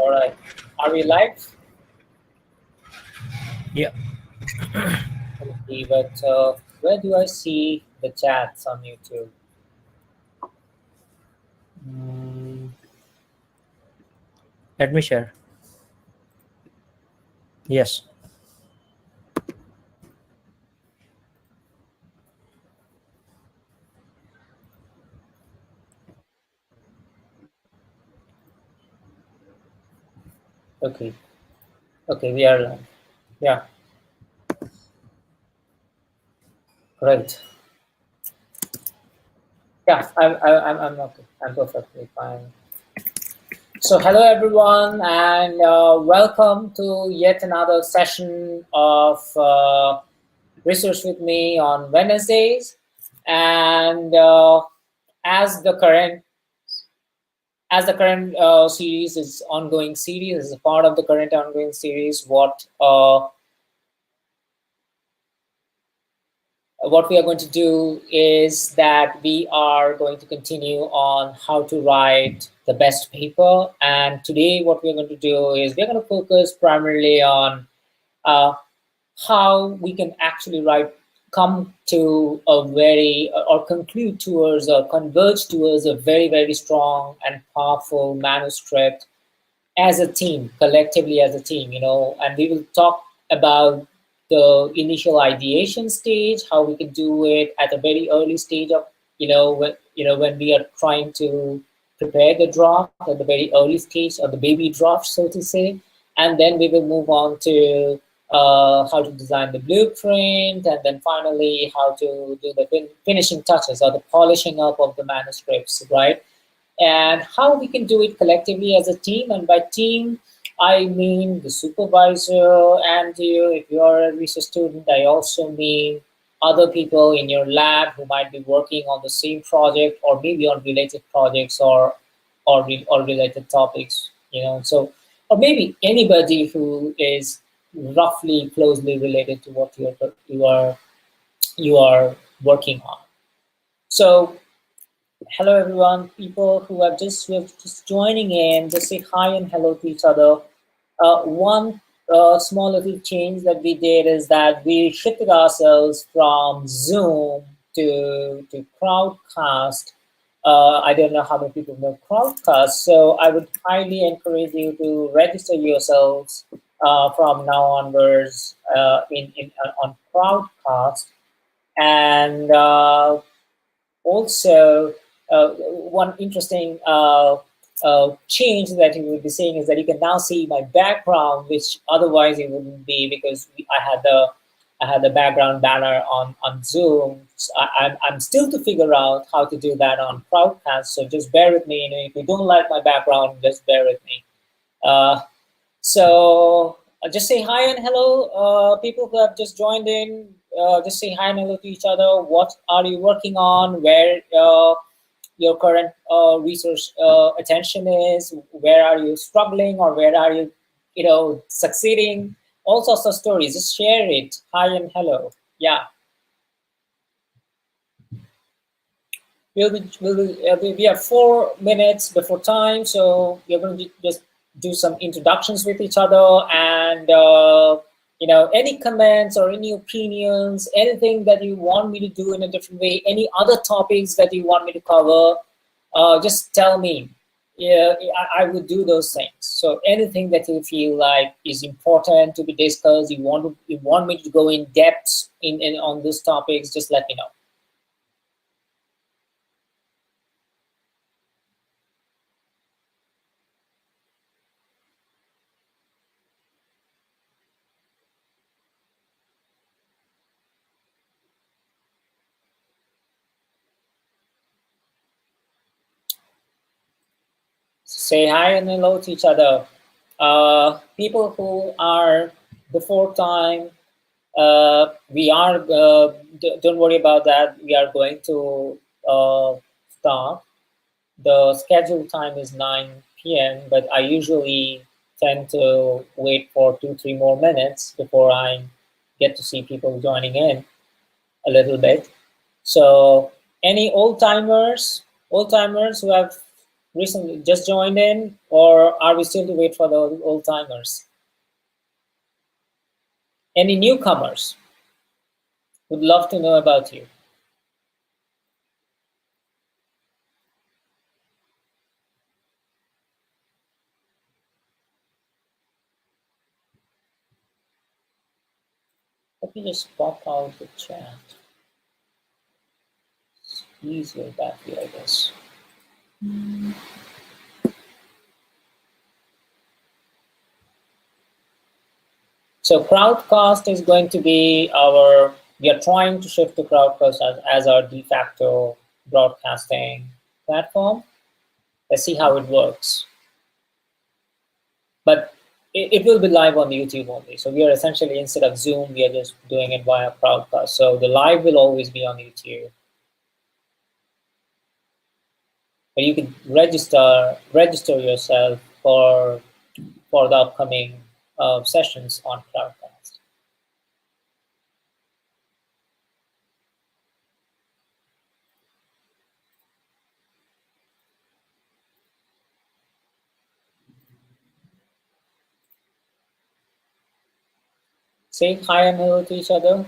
All right. Are we live? Yeah. Okay, but where do I see the chats on YouTube? Let me share. Yes. Okay. Okay, we are live. Yeah, great. Yeah, I'm okay. I'm perfectly fine. So, hello everyone, and welcome to yet another session of Research with me on Wednesdays. And as the current series is ongoing series, as a part of the current ongoing series, what we are going to do is that we are going to continue on how to write the best paper. And today what we're going to do is we're going to focus primarily on uh, how we can actually come to a very, or conclude towards, or converge towards a very, very strong and powerful manuscript as a team, collectively as a team, and we will talk about the initial ideation stage, how we can do it at a very early stage of, when we are trying to prepare the draft at the very early stage, or the baby draft, so to say. And then we will move on to how to design the blueprint, and then finally how to do the finishing touches, or the polishing up of the manuscripts, right? And how we can do it collectively as a team. And by team, I mean the supervisor and you. If you are a research student, I also mean other people in your lab who might be working on the same project, or maybe on related projects, or related topics. So, or maybe anybody who is roughly closely related to what you are working on. So hello everyone, people who are just joining in, just say hi and hello to each other. One small little change that we did is that we shifted ourselves from Zoom to Crowdcast. I don't know how many people know Crowdcast, so I would highly encourage you to register yourselves from now onwards on Crowdcast. And also, one interesting change that you would be seeing is that you can now see my background, which otherwise it wouldn't be, because I had the background banner on Zoom. So I'm still to figure out how to do that on Crowdcast. So just bear with me. If you don't like my background, just bear with me. Uh, so just say hi and hello, people who have just joined in. Just say hi and hello to each other. What are you working on? Where your current research attention is? Where are you struggling, or where are you, succeeding? All sorts of stories. Just share it. Hi and hello. Yeah. We have 4 minutes before time, so we're going to just do some introductions with each other, and any comments or any opinions, anything that you want me to do in a different way, any other topics that you want me to cover, just tell me. Yeah, I would do those things. So anything that you feel like is important to be discussed, you want me to go in depth in on those topics, just let me know. Say hi and hello to each other. People who are before time, don't worry about that. We are going to start. The scheduled time is 9 p.m., but I usually tend to wait for 2-3 more minutes before I get to see people joining in a little bit. So any old timers who have recently just joined in, or are we still to wait for the old timers? Any newcomers? Would love to know about you. Let me just pop out the chat. It's easier that way, I guess. So Crowdcast is going to be we are trying to shift to Crowdcast as our de facto broadcasting platform. Let's see how it works. But it will be live on YouTube only. So we are essentially, instead of Zoom, we are just doing it via Crowdcast. So the live will always be on YouTube. But you can register yourself for the upcoming sessions on Crowdcast. Say hi and hello to each other.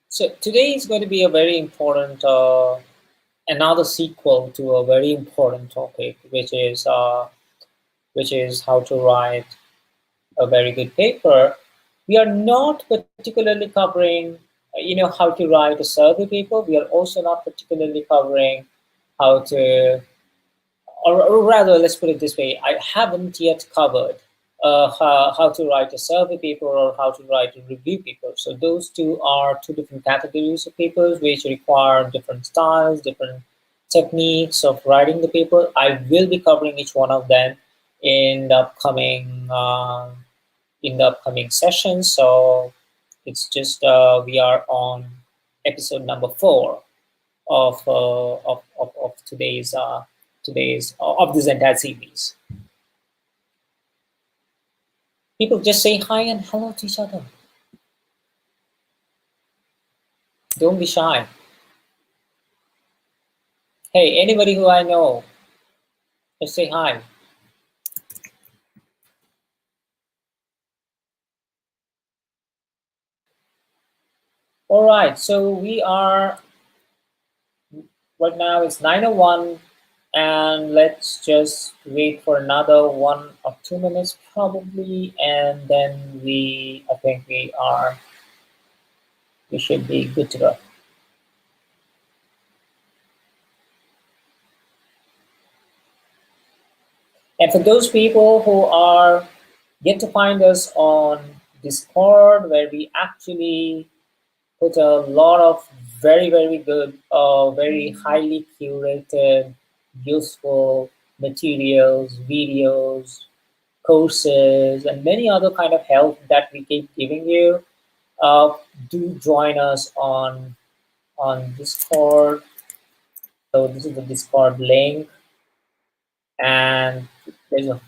So today is going to be a very important, another sequel to a very important topic, which is how to write a very good paper. We are not particularly covering, how to write a survey paper. We are also not particularly covering how to, or rather, let's put it this way: I haven't yet covered how to write a survey paper or how to write a review paper. So those two are two different categories of papers which require different styles, different techniques of writing the paper. I will be covering each one of them in the upcoming session. So it's just we are on episode number 4 of today's of this entire series. People just say hi and hello to each other. Don't be shy. Hey, anybody who I know, just say hi. All right, so we are right now. It's 9:01, and let's just wait for another 1 or 2 minutes probably, and then I think we should be good to go. And for those people who are yet to find us on Discord, where we actually put a lot of very, very good, very highly curated, useful materials, videos, courses, and many other kind of help that we keep giving you. Do join us on Discord. So this is the Discord link, and there's a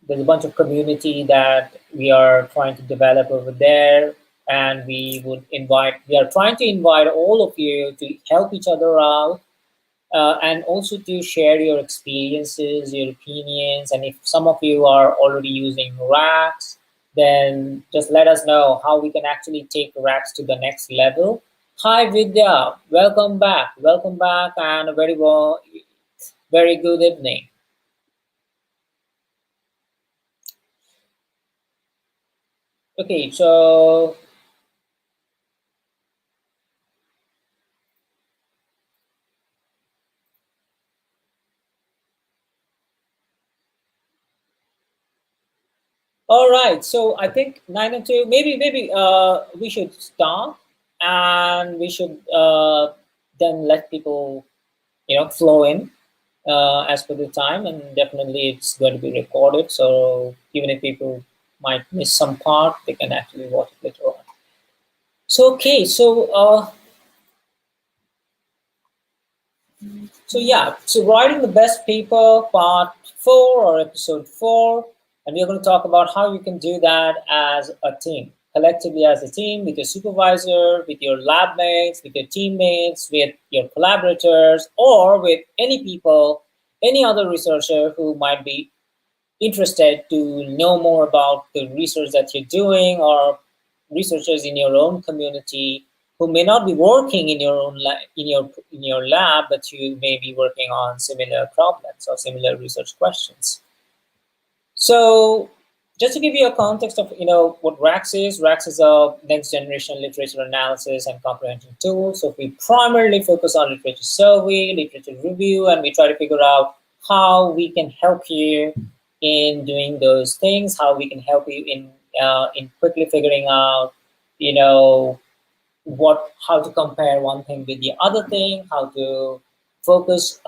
there's a bunch of community that we are trying to develop over there, and we are trying to invite all of you to help each other out, and also to share your experiences, your opinions. And if some of you are already using Rax, then just let us know how we can actually take Rax to the next level. Hi Vidya, welcome back, and a very good evening. Okay, so all right, so I think 9 and 2. Maybe we should start, and we should then let people flow in as per the time, and definitely it's going to be recorded. So even if people might miss some part, they can actually watch it later on. So okay, so yeah, so writing the best paper, part 4 or episode 4. And we're going to talk about how you can do that as a team, collectively as a team, with your supervisor, with your lab mates, with your teammates, with your collaborators, or with any people, any other researcher who might be interested to know more about the research that you're doing, or researchers in your own community who may not be working in your own in your lab, but you may be working on similar problems or similar research questions. So just to give you a context of what Rax is a next generation literature analysis and comprehension tool. So we primarily focus on literature survey, literature review, and we try to figure out how we can help you in doing those things, how we can help you in quickly figuring out, how to compare one thing with the other thing, how to do focus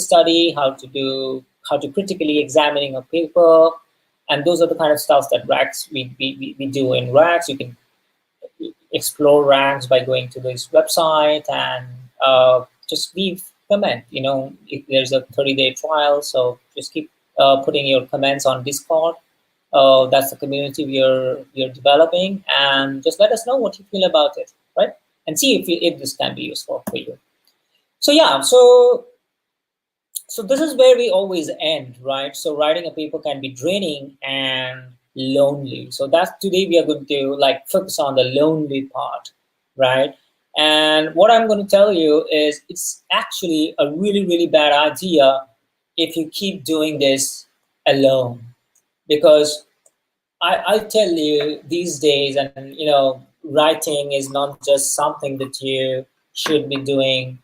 study, how to critically examining a paper, and those are the kind of stuff that we do in Rax. You can explore Rax by going to this website and just leave comment. If there's a 30-day trial, so just keep putting your comments on Discord. That's the community we're developing, and just let us know what you feel about it, right? And see if this can be useful for you. So yeah, so this is where we always end, right? So writing a paper can be draining and lonely. So that's today we are going to focus on the lonely part, right? And what I'm going to tell you is it's actually a really, really bad idea if you keep doing this alone, because I tell you these days, and writing is not just something that you should be doing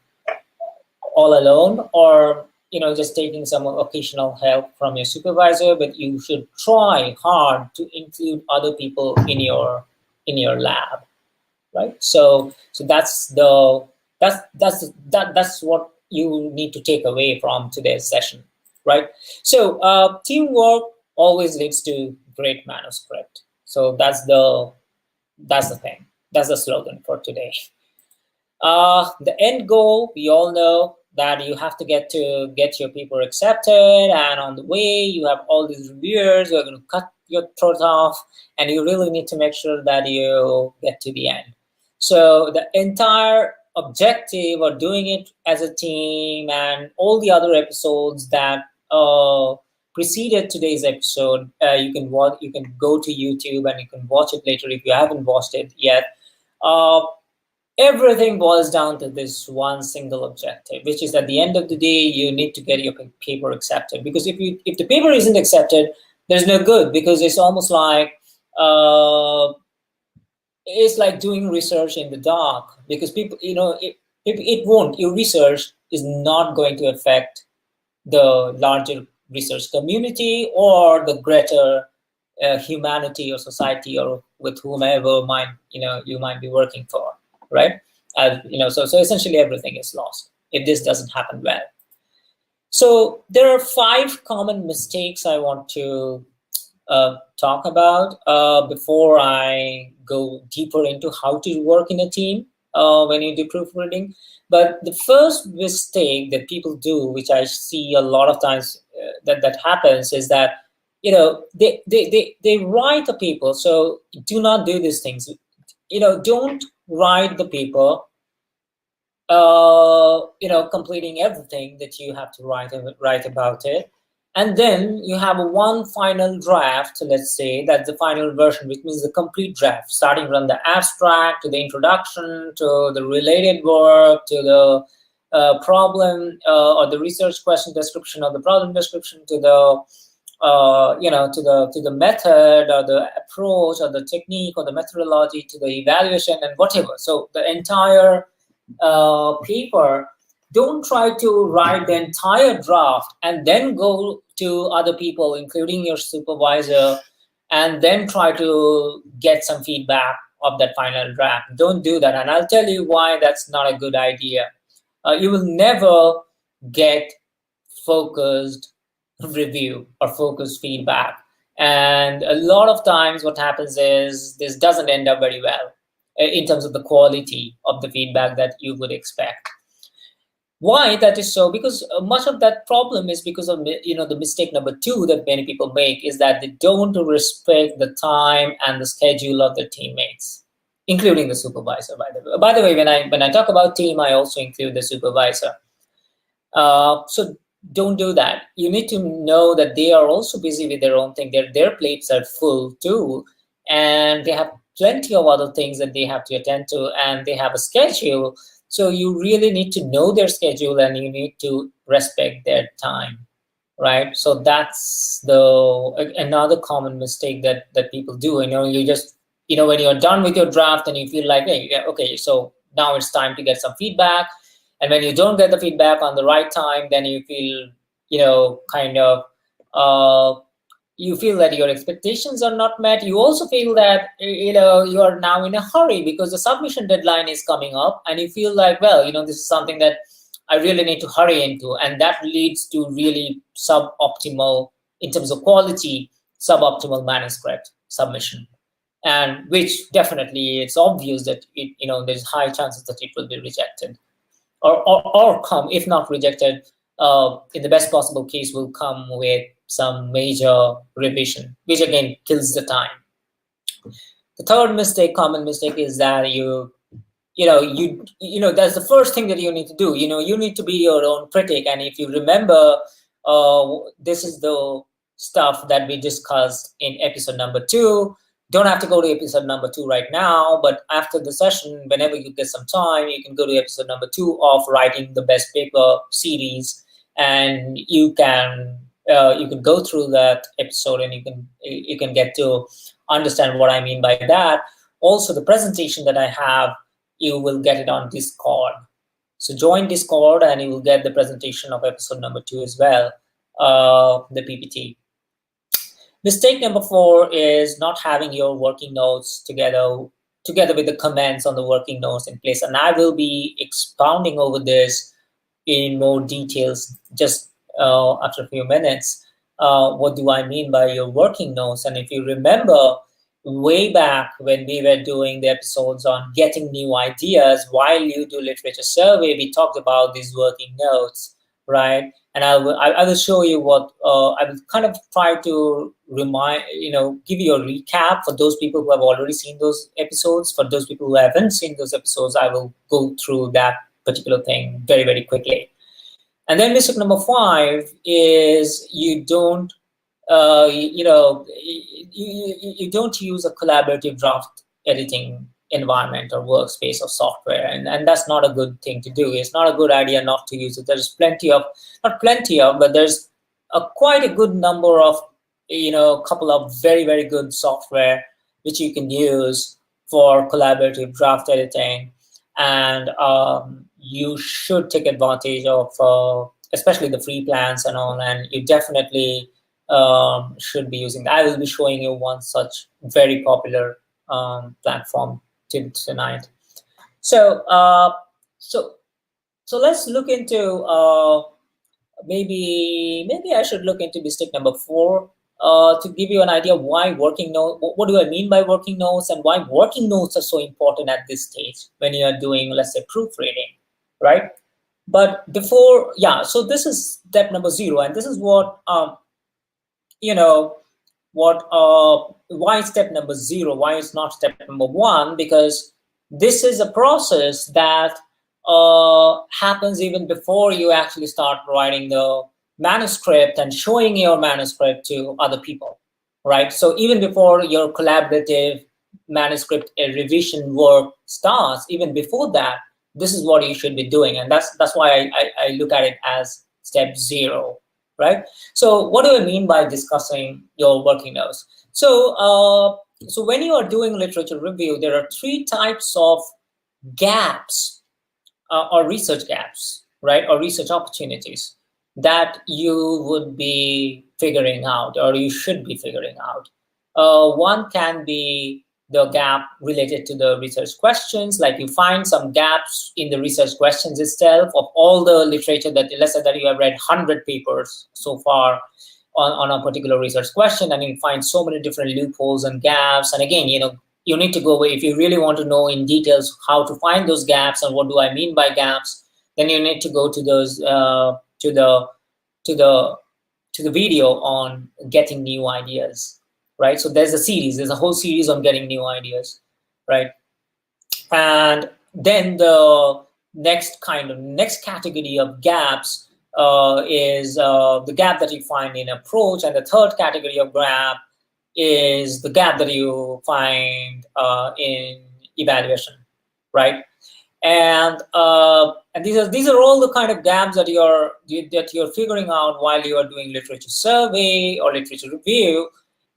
all alone, or just taking some occasional help from your supervisor, but you should try hard to include other people in your lab, right? So that's what you need to take away from today's session, right? So teamwork always leads to great manuscript. So that's the thing. That's the slogan for today. The end goal, we all know that you have to get your paper accepted, and on the way you have all these reviewers who are going to cut your throat off, and you really need to make sure that you get to the end. So the entire objective of doing it as a team, and all the other episodes that preceded today's episode, you can go to YouTube and you can watch it later if you haven't watched it yet. Everything boils down to this one single objective, which is at the end of the day, you need to get your paper accepted. Because if the paper isn't accepted, there's no good, because it's almost like it's like doing research in the dark, because people, it won't. Your research is not going to affect the larger research community or the greater humanity or society, or with whomever you might be working for, right? So essentially everything is lost if this doesn't happen well. So there are 5 common mistakes I want to talk about before I go deeper into how to work in a team when you do proofreading. But the first mistake that people do, which I see a lot of times that happens, is that they write a paper. So do not do these things. Don't write the paper completing everything that you have to write about it, and then you have one final draft. Let's say that's the final version, which means the complete draft, starting from the abstract to the introduction to the related work to the problem or the research question description or the problem description to the to the method or the approach or the technique or the methodology to the evaluation and whatever. So the entire paper. Don't try to write the entire draft and then go to other people, including your supervisor, and then try to get some feedback of that final draft. Don't do that. And I'll tell you why that's not a good idea. You will never get focused review or focused feedback. And a lot of times what happens is this doesn't end up very well in terms of the quality of the feedback that you would expect. Why that is so? Because much of that problem is because of the mistake number two that many people make is that they don't respect the time and the schedule of their teammates, including the supervisor. By the way, when I talk about team, I also include the supervisor. So don't do that. You need to know that they are also busy with their own thing. Their plates are full too, and they have plenty of other things that they have to attend to, and they have a schedule. So you really need to know their schedule, and you need to respect their time, right? So that's another common mistake that people do. You just when you're done with your draft and you feel like, hey, yeah, okay, so now it's time to get some feedback, and when you don't get the feedback on the right time, then you feel kind of uh, you feel that your expectations are not met. You also feel that you are now in a hurry because the submission deadline is coming up, and you feel like, well, this is something that I really need to hurry into, and that leads to really suboptimal, in terms of quality, suboptimal manuscript submission, and which definitely it's obvious that there's high chances that it will be rejected, or come, if not rejected, in the best possible case, will come with some major revision, which again kills the time. The third common mistake, is that that's the first thing that you need to do. You need to be your own critic, and if you remember, this is the stuff that we discussed in episode number 2. Don't have to go to episode number 2 right now, but after the session, whenever you get some time, you can go to episode number 2 of Writing the Best Paper series, and you can go through that episode, and you can get to understand what I mean by that. Also, the presentation that I have, you will get it on Discord. So join Discord, and you will get the presentation of episode number 2 as well, the PPT. Mistake number 4 is not having your working notes together with the comments on the working notes in place. And I will be expounding over this in more details just after a few minutes. What do I mean by your working notes? And if you remember, way back when we were doing the episodes on getting new ideas while you do literature survey, we talked about these working notes, right? And I will show you what I will kind of try to give you a recap for those people who have already seen those episodes. For those people who haven't seen those episodes, I will go through that particular thing very, very quickly. And then mistake number 5 is you don't you don't use a collaborative draft editing environment or workspace or software, and that's not a good thing to do. It's not a good idea not to use it. There's but there's quite a good number of couple of very, very good software which you can use for collaborative draft editing, and you should take advantage of especially the free plans and all, and you definitely should be using that. I will be showing you one such very popular platform tonight. So let's look into maybe I should look into mistake number 4 to give you an idea why working notes. What do I mean by working notes, and why working notes are so important at this stage when you are doing, let's say, proofreading, right? But before, so this is step number 0, and this is what why step number 0, why it's not step number 1, because this is a process that happens even before you actually start writing the manuscript and showing your manuscript to other people, right? So even before your collaborative manuscript revision work starts, even before that, this is what you should be doing, and that's why I look at it as step 0. Right. So what do I mean by discussing your working notes? So when you are doing literature review, there are 3 types of gaps or research gaps, right, or research opportunities that you would be figuring out, or you should be figuring out. One can be the gap related to the research questions, like you find some gaps in the research questions itself of all the literature that, let's say that you have read 100 papers so far on a particular research question, and you find so many different loopholes and gaps. And again, you need to go away if you really want to know in details how to find those gaps and what do I mean by gaps. then you need to go to those to the video on getting new ideas, right? So there's a whole series on getting new ideas, right? And then the next category of gaps is the gap that you find in approach, and the third category of gap is the gap that you find in evaluation, right? And these are all the kind of gaps that you're figuring out while you are doing literature survey or literature review.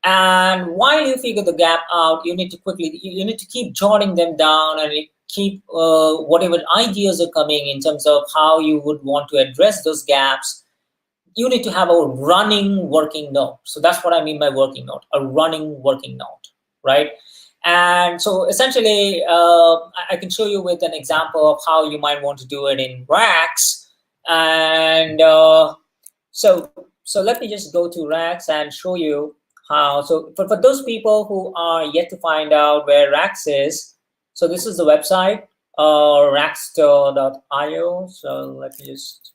And while you figure the gap out, you need to keep jotting them down, and keep whatever ideas are coming in terms of how you would want to address those gaps. You need to have a running working note. So that's what I mean by working note, a running working note, right? And so essentially, I can show you with an example of how you might want to do it in Rax. And so let me just go to Rax and show you how. So for those people who are yet to find out where Rax is, so this is the website, Raxter.io. So let me just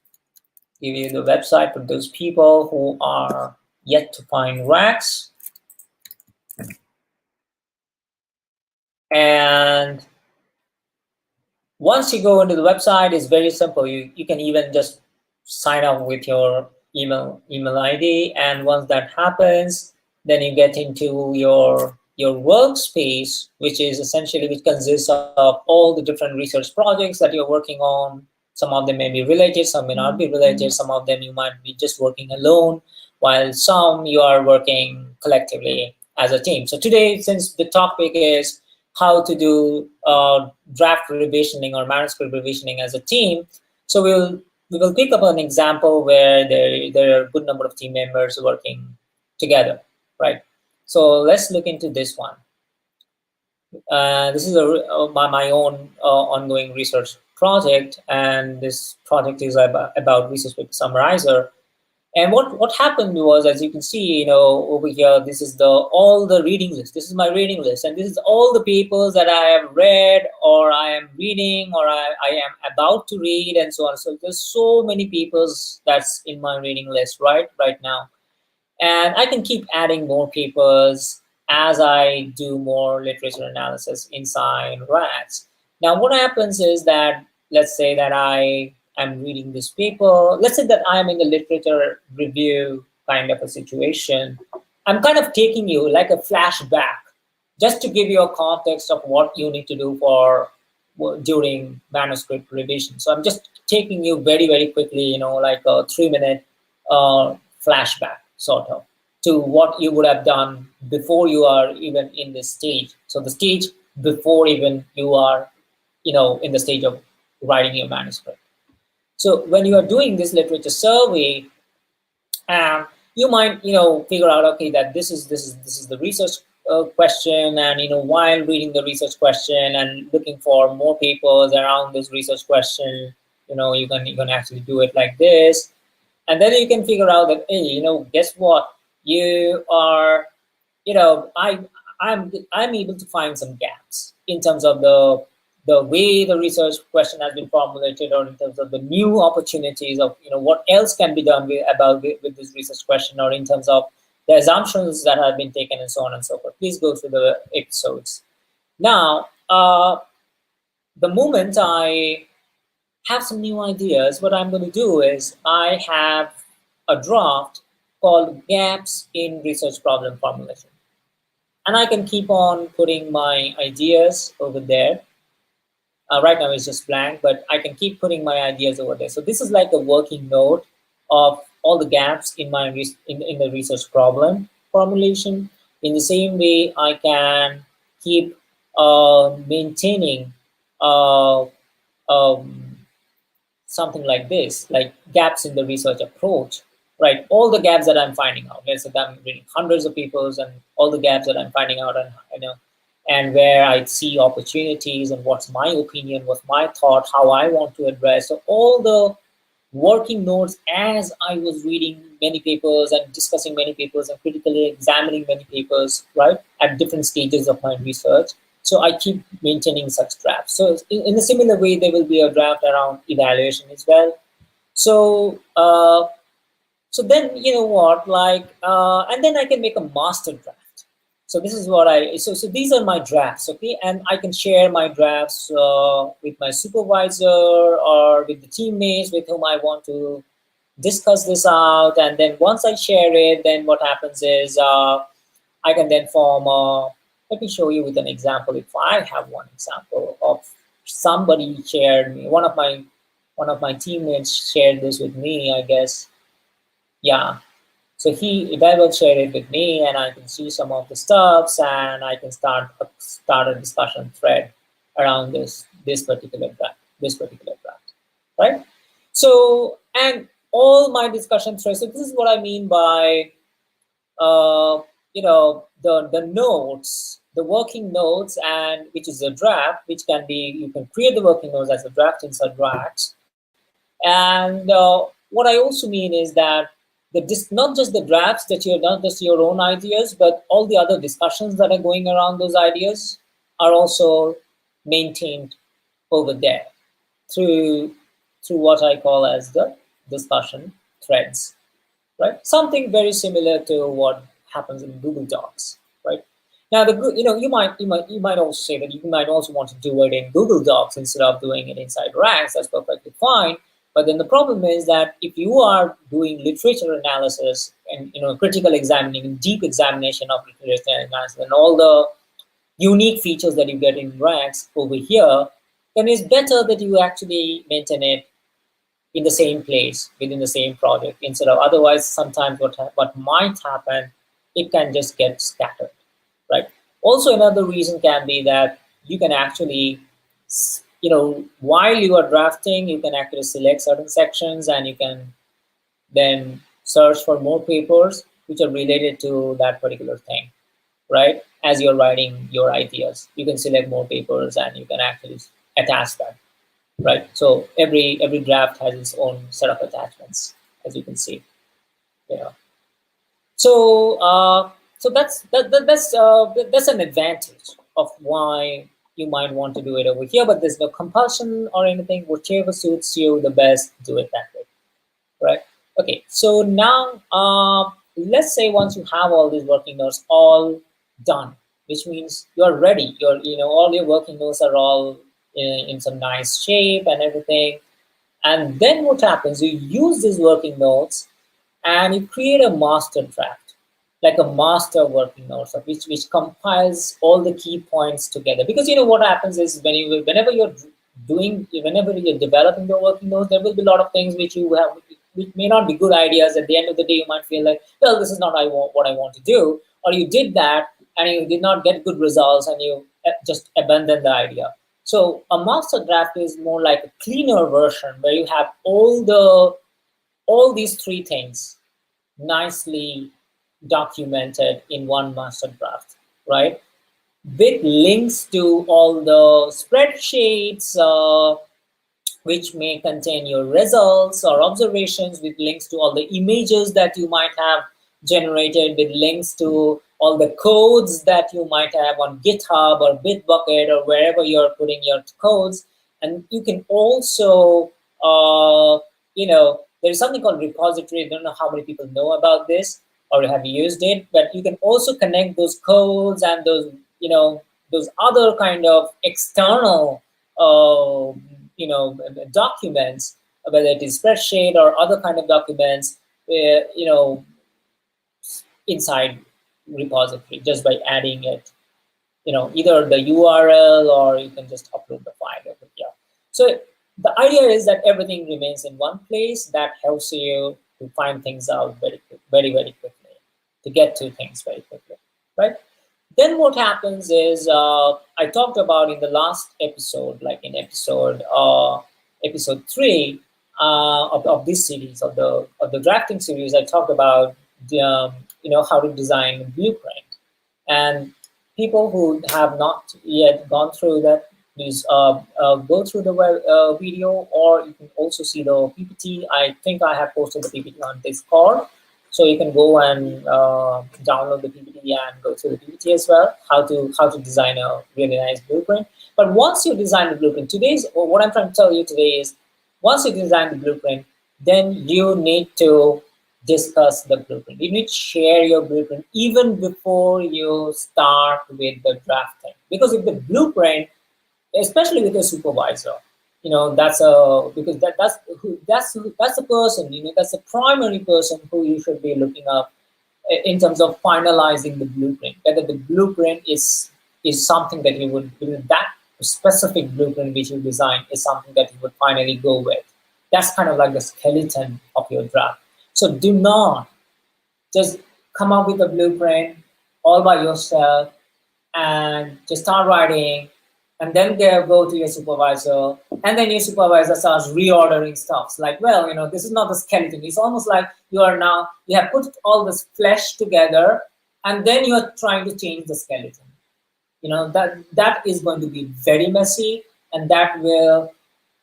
give you the website for those people who are yet to find Rax. And once you go into the website, it's very simple. You can even just sign up with your email ID, and once that happens, then you get into your workspace, which consists of all the different research projects that you're working on. Some of them may be related, some may not be related. Some of them you might be just working alone, while some you are working collectively as a team. So today, since the topic is how to do draft revisioning or manuscript revisioning as a team, so we will pick up an example where there are a good number of team members working together, right? So let's look into this one. This is my own ongoing research project, and this project is about research paper summarizer. And what happened was, as you can see, over here, this is all the reading list. This is my reading list, and this is all the papers that I have read, or I am reading, or I am about to read, and so on. So there's so many papers that's in my reading list right now, and I can keep adding more papers as I do more literature analysis inside Rax. Now, what happens is that, let's say that I'm reading this paper. Let's say that I'm in the literature review kind of a situation. I'm kind of taking you like a flashback, just to give you a context of what you need to do during manuscript revision. So I'm just taking you very, very quickly, like a 3-minute flashback, sort of, to what you would have done before you are even in this stage. So the stage before even you are, in the stage of writing your manuscript. So when you are doing this literature survey, you might figure out, okay, that this is the research question, and while reading the research question and looking for more papers around this research question, you can actually do it like this, and then you can figure out that, hey, guess what, you are, I'm able to find some gaps in terms of the way the research question has been formulated, or in terms of the new opportunities of what else can be done with this research question, or in terms of the assumptions that have been taken, and so on and so forth. Please go through the episodes. Now, the moment I have some new ideas, what I'm going to do is I have a draft called Gaps in Research Problem Formulation. And I can keep on putting my ideas over there. Right now it's just blank, but I can keep putting my ideas over there. So this is like a working note of all the gaps in my in the research problem formulation. In the same way, I can keep maintaining something like this, like gaps in the research approach, right? All the gaps that I'm finding out. Let's say that I'm reading hundreds of papers, and all the gaps that I'm finding out, and where I see opportunities, and what's my opinion, what's my thought, how I want to address. So all the working notes as I was reading many papers and discussing many papers and critically examining many papers, right, at different stages of my research. So I keep maintaining such drafts. So in a similar way, there will be a draft around evaluation as well. So so then you know what, like, and then I can make a master draft. So this is what so these are my drafts, okay, and I can share my drafts with my supervisor or with the teammates with whom I want to discuss this out. And then once I share it, then what happens is I can then form a, let me show you with an example. If I have one example of somebody shared me, one of my teammates shared this with me, I guess. Yeah. So they will share it with me, and I can see some of the stuffs, and I can start a discussion thread around this particular draft, right? So, and all my discussion threads. So this is what I mean by the notes, the working notes, and which is a draft, which can be, you can create the working notes as a draft inside Rax. And what I also mean is that not just the drafts that you're not just your own ideas, but all the other discussions that are going around those ideas are also maintained over there through what I call as the discussion threads, right? Something very similar to what happens in Google Docs, right? Now, you might also say that you might also want to do it in Google Docs instead of doing it inside Rax. That's perfectly fine. But then the problem is that if you are doing literature analysis and critical examining, deep examination of literature analysis, and all the unique features that you get in Rax over here, then it's better that you actually maintain it in the same place within the same project, instead of, otherwise sometimes what might happen, it can just get scattered, right? Also, another reason can be that you can actually, while you are drafting, you can actually select certain sections, and you can then search for more papers which are related to that particular thing, right? As you're writing your ideas, you can select more papers, and you can actually attach that, right? So every draft has its own set of attachments, as you can see. You know, so that's an advantage of why you might want to do it over here. But there's no compulsion or anything. Whichever suits you the best, do it that way, right? Okay. So now, let's say once you have all these working notes all done, which means you're ready. All your working notes are all in some nice shape and everything. And then what happens? You use these working notes and you create a master draft, like a master working notes, of which compiles all the key points together. Because what happens is whenever you're developing your working notes, there will be a lot of things which may not be good ideas. At the end of the day, you might feel like, well, this is not what I want to do, or you did that and you did not get good results, and you just abandon the idea. So a master draft is more like a cleaner version where you have all these three things nicely documented in one master draft, right? With links to all the spreadsheets, which may contain your results or observations, with links to all the images that you might have generated, with links to all the codes that you might have on GitHub or Bitbucket or wherever you're putting your codes. And you can also, there's something called repository. I don't know how many people know about this or have used it, but you can also connect those codes and those other kind of external documents, whether it is spreadsheet or other kind of documents, inside repository, just by adding it, either the URL, or you can just upload the file over here. So the idea is that everything remains in one place. That helps you to find things out very, very quickly, to get to things very quickly, right? Then what happens is, I talked about in the last episode, like in episode 3 of this series, of the drafting series. I talked about how to design a blueprint. And people who have not yet gone through that, please go through the video, or you can also see the PPT. I think I have posted the PPT on Discord. So you can go and download the PPT and go through the PPT as well, how to design a really nice blueprint. But once you design the blueprint, what I'm trying to tell you today is, once you design the blueprint, then you need to discuss the blueprint. You need to share your blueprint even before you start with the drafting. Because if the blueprint, especially with a supervisor, that's a because that's the person, that's the primary person who you should be looking up in terms of finalizing the blueprint. Whether the blueprint is something that you would, that specific blueprint which you design is something that you would finally go with. That's kind of like the skeleton of your draft. So do not just come up with a blueprint all by yourself and just start writing, and then go to your supervisor, and then your supervisor starts reordering stuff. Like, well, this is not the skeleton. It's almost like you have put all this flesh together, and then you're trying to change the skeleton. That is going to be very messy, and that will,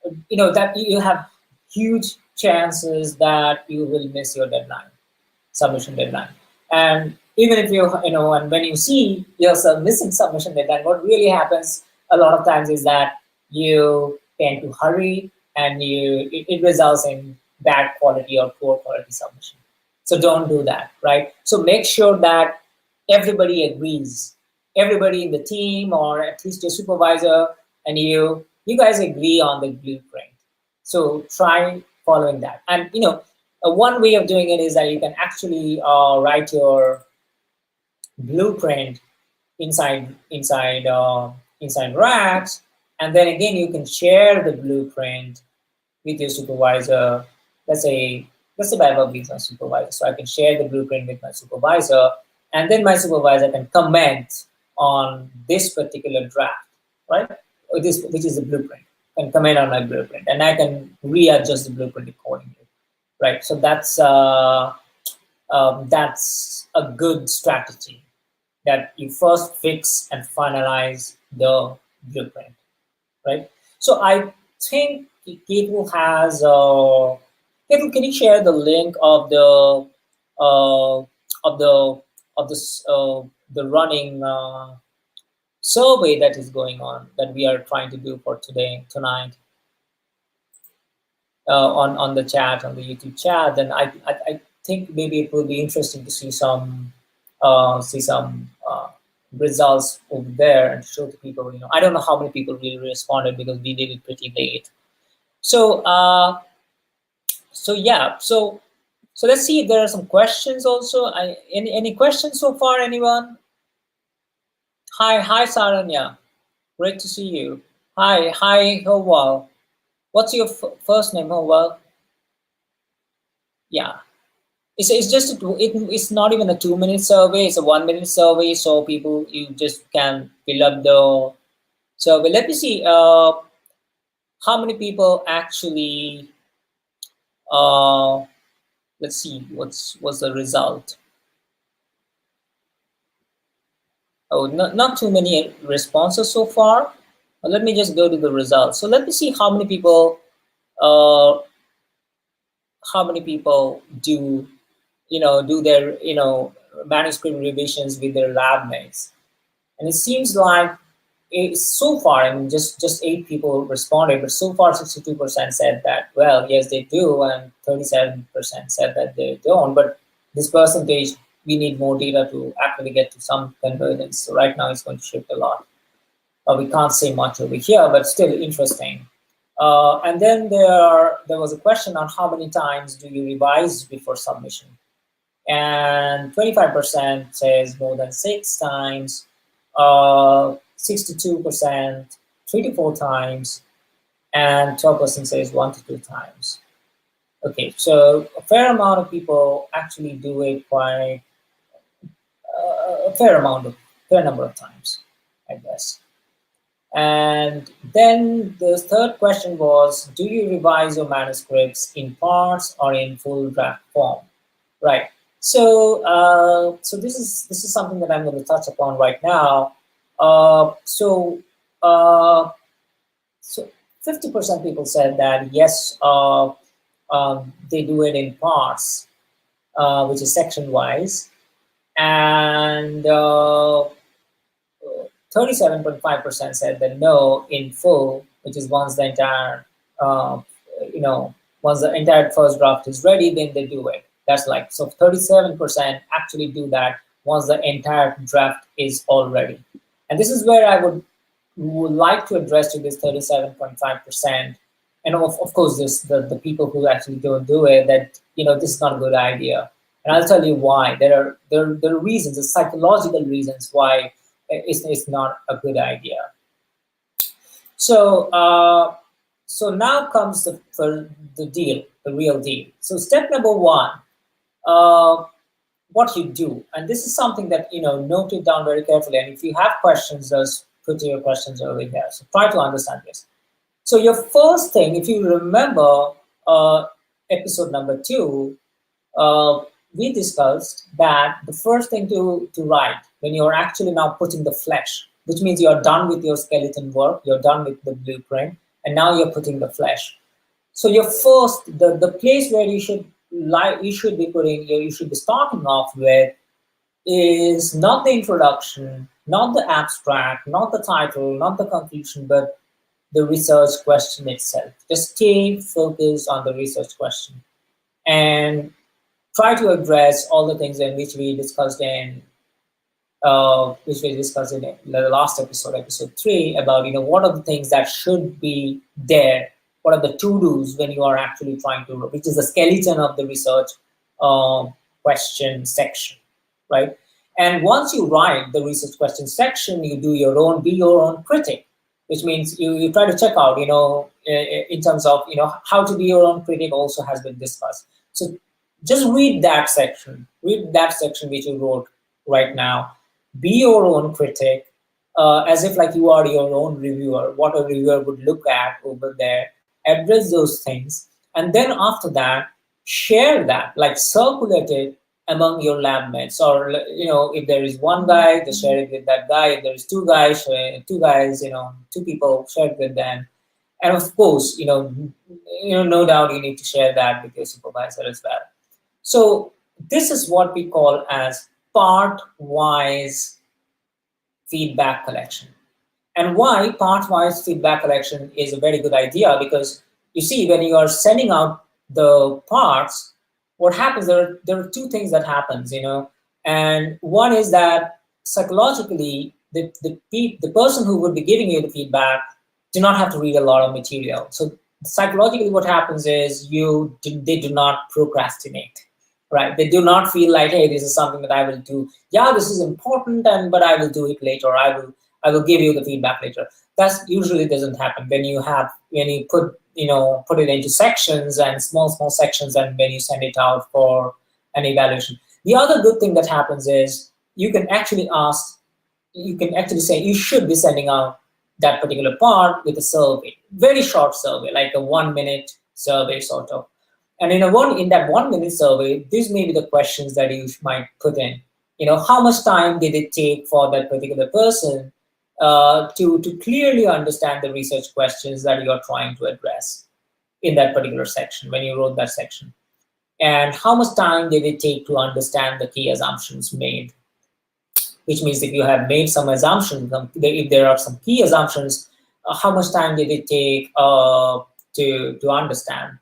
that you have huge chances that you will miss your deadline, submission deadline. And even if and when you see yourself missing submission deadline, what really happens a lot of times is that you tend to hurry, and it results in bad quality or poor quality submission. So don't do that, right? So make sure that everybody agrees, everybody in the team, or at least your supervisor and you guys agree on the blueprint. So try following that. And one way of doing it is that you can actually write your blueprint inside Rax, and then again you can share the blueprint with your supervisor. Let's say Bible is my supervisor, so I can share the blueprint with my supervisor, and then my supervisor can comment on this particular draft, right? Or this, which is the blueprint, can comment on my blueprint, and I can readjust the blueprint accordingly, right? So that's a good strategy, that you first fix and finalize the blueprint, right? So I think Ketu has. Ketu, can you share the link of the of the the running survey that is going on, that we are trying to do for tonight, on the chat, on the YouTube chat? Then I think maybe it will be interesting to see some results over there and show to people. I don't know how many people really responded, because we did it pretty late. So yeah, so let's see if there are some questions also. Any questions so far, anyone? Hi Saranya, great to see you. Hi Howell. What's your first name, Howell? Yeah. It's just it's not even a 2-minute survey. It's a 1-minute survey, so people, you just can fill up the survey. Let me see how many people actually. Let's see what's the result. Oh, not too many responses so far. But let me just go to the results. So let me see how many people do do their manuscript revisions with their lab mates. And it seems like so far, I mean, just 8 people responded, but so far 62% said that, well, yes, they do, and 37% said that they don't. But this percentage, we need more data to actually get to some convergence. So right now it's going to shift a lot. We can't say much over here, but still interesting. And then there was a question on how many times do you revise before submission, and 25% says more than 6 times. 62% 3 to 4 times, and 12% says 1 to 2 times. Okay, so a fair amount of people actually do it quite a fair number of times, I guess. And then the third question was, do you revise your manuscripts in parts or in full draft form? Right. So so this is something that I'm going to touch upon right now. So 50% people said that yes, they do it in parts, which is section wise, and 37.5% said that no in full, which is once the entire, uh, you know, once the entire first draft is ready, then they do it. That's like, so 37% actually do that once the entire draft is all ready. And this is where I would like to address to this 37.5%. And of course, this the people who actually don't do it, that, this is not a good idea. And I'll tell you why. There are reasons, the psychological reasons why it's not a good idea. So so now comes the deal, the real deal. So step number one, what you do, and this is something that, note it down very carefully. And if you have questions, just put your questions over here. So try to understand this. So your first thing, if you remember episode number 2, we discussed that the first thing to write when you're actually now putting the flesh, which means you're done with your skeleton work, you're done with the blueprint, and now you're putting the flesh. So your first, the place where you should be starting off with is not the introduction, not the abstract, not the title, not the conclusion, but the research question itself. Just stay focused on the research question and try to address all the things in which we discussed in the last episode, episode 3, about what are the things that should be there, what are the to-dos when you are actually trying to, which is the skeleton of the research question section, right? And once you write the research question section, you do be your own critic, which means you try to check out, in terms of, how to be your own critic also has been discussed. So just read that section which you wrote right now. Be your own critic, as if like you are your own reviewer, what a reviewer would look at over there, address those things, and then after that, share that, like circulate it among your lab mates, or if there is one guy, just share it with that guy. If there is two guys, two people, share it with them. And of course, no doubt you need to share that with your supervisor as well. So this is what we call as part-wise feedback collection. And why part-wise feedback collection is a very good idea, because you see, when you are sending out the parts, what happens, there are two things that happens, and one is that psychologically, the person who would be giving you the feedback do not have to read a lot of material. So psychologically what happens is they do not procrastinate, right? They do not feel like, hey, this is something that I will do. Yeah, this is important, but I will do it later. I will give you the feedback later. That usually doesn't happen when you put it into sections and small sections, and when you send it out for an evaluation. The other good thing that happens is you can actually say you should be sending out that particular part with a survey, very short survey, like a 1-minute survey sort of. And in that 1-minute survey, these may be the questions that you might put in. How much time did it take for that particular person to clearly understand the research questions that you are trying to address in that particular section when you wrote that section? And how much time did it take to understand the key assumptions made? Which means if you have made some assumptions, if there are some key assumptions, how much time did it take to understand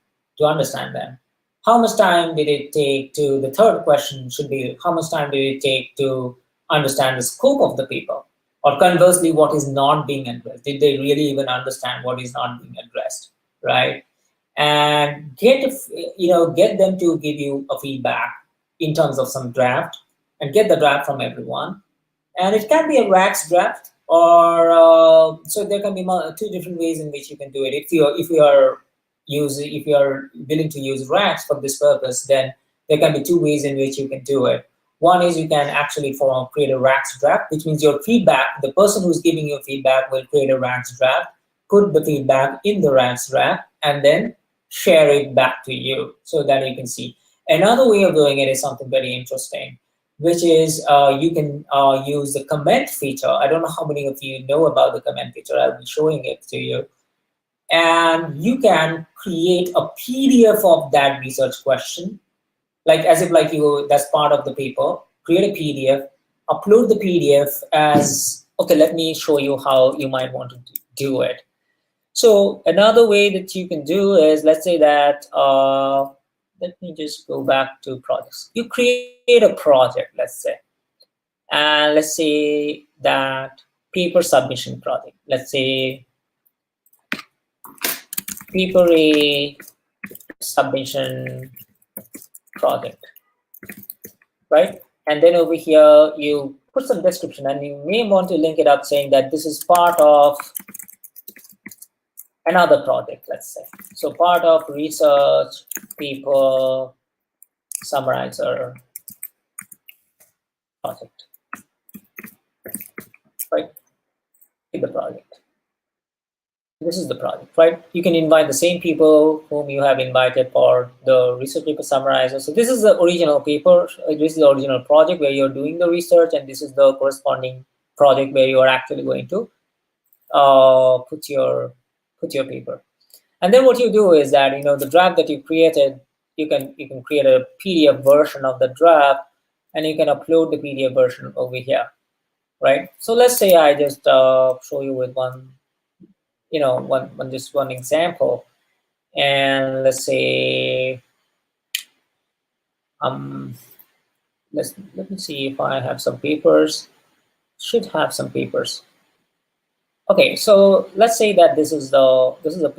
them? How much time did it take to, the third question should be, how much time did it take to understand the scope of the paper? Or conversely, what is not being addressed? Did they really even understand what is not being addressed, right? And get them to give you a feedback in terms of some draft, and get the draft from everyone. And it can be a Rax draft, or so there can be two different ways in which you can do it. If you are willing to use Rax for this purpose, then there can be two ways in which you can do it. One is you can actually create a Rax draft, which means your feedback, the person who's giving you feedback will create a Rax draft, put the feedback in the Rax draft, and then share it back to you so that you can see. Another way of doing it is something very interesting, which is you can use the comment feature. I don't know how many of you know about the comment feature. I'll be showing it to you. And you can create a PDF of that research question, like as if like you, that's part of the paper. Create a PDF, upload the PDF as, okay, let me show you how you might want to do it. So another way that you can do is, let's say that, let me just go back to projects. You create a project, let's say, and let's say that paper submission project. Let's say paper A submission project, right? And then over here, you put some description, and you may want to link it up saying that this is part of another project, let's say. So part of research paper summarizer project, right? In the project. This is the project, right? You can invite the same people whom you have invited for the research paper summarizer. So this is the original paper. This is the original project where you're doing the research, and this is the corresponding project where you are actually going to put your paper. And then what you do is that, the draft that you created, you can create a PDF version of the draft, and you can upload the PDF version over here, right? So let's say I just show you with one, just one example, and let's say um let me see if I have some papers. Should have some papers. Okay, so let's say that this is not the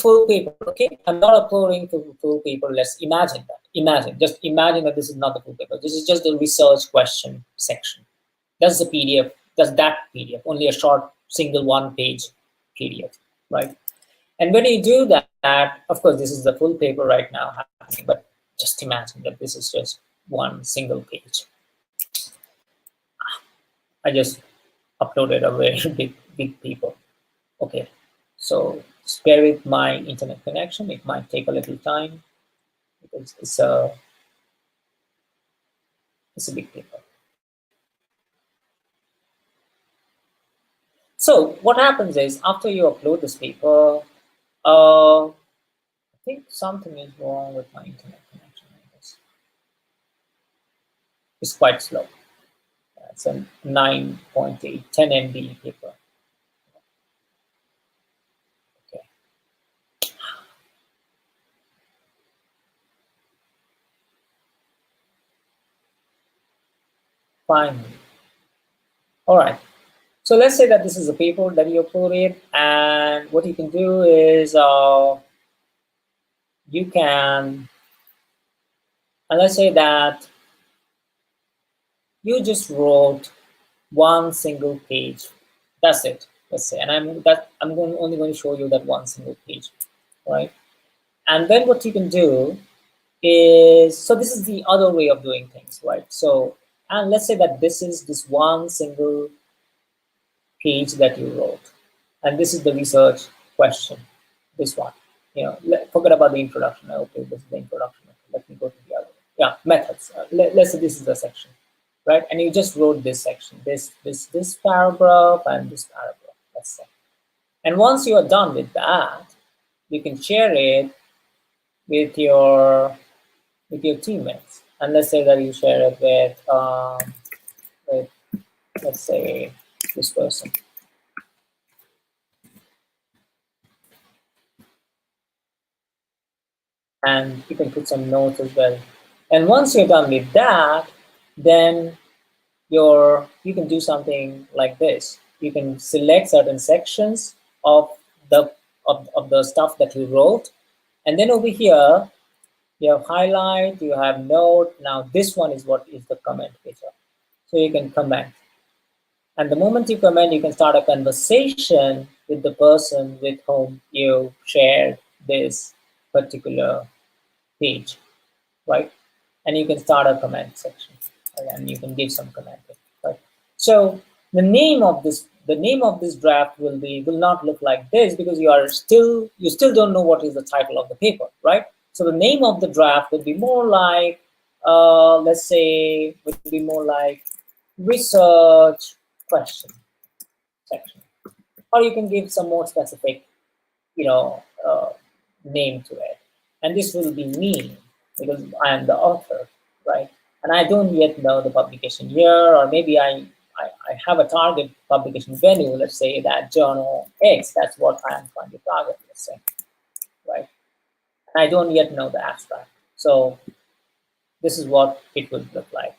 full paper. Okay, I'm not uploading to full paper. Let's imagine that. Just imagine that this is not the full paper. This is just the research question section. That's the PDF. That's that PDF. Only a short single one-page PDF, right? And when you do that, of course, this is the full paper right now happening. But just imagine that this is just one single page. I just uploaded a very big paper. Okay, so spare with my internet connection. It might take a little time because it's a big paper. So what happens is, after you upload this paper, I think something is wrong with my internet connection. I guess it's quite slow. It's a 9.8, 10 MB paper. Okay. Finally. All right. So let's say that this is a paper that you uploaded, and what you can do is you can, and let's say that you just wrote one single page. That's it. Let's say, and only going to show you that one single page, right? And then what you can do is, so this is the other way of doing things, right? So, and let's say that this is this one single page that you wrote, and this is the research question, this one. Forget about the introduction. Okay, this is the introduction. Okay, let me go to the other. Yeah, methods. Let's say this is the section, right? And you just wrote this section, this paragraph and this paragraph, let's say. And once you are done with that, you can share it with your teammates. And let's say that you share it with let's say this person. And you can put some notes as well. And once you're done with that, then you can do something like this. You can select certain sections of the stuff that you wrote, and then over here you have highlight, you have note. Now this one is what is the comment feature. So you can comment, and the moment you comment, you can start a conversation with the person with whom you shared this particular page, right? And you can start a comment section, and you can give some comment, right? So the name of this draft will not look like this, because you still don't know what is the title of the paper, right? So the name of the draft would be more like, let's say, would be more like research question section, or you can give some more specific, name to it. and this will be me because I am the author, right? And I don't yet know the publication year, or maybe I have a target publication venue, let's say that journal X, that's what I am trying to target, let's say, right? And I don't yet know the abstract. So this is what it would look like,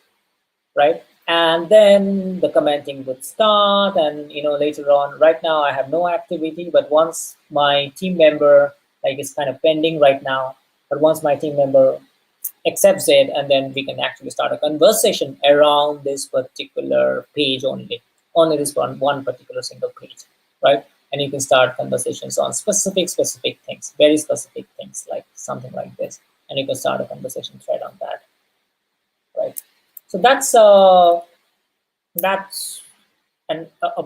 right? And then the commenting would start, and later on, right now I have no activity, but once my team member, like it's kind of pending right now, but once my team member accepts it, and then we can actually start a conversation around this particular page only this one particular single page, right? And you can start conversations on specific things, very specific things, like something like this, and you can start a conversation thread on that, right? So that's a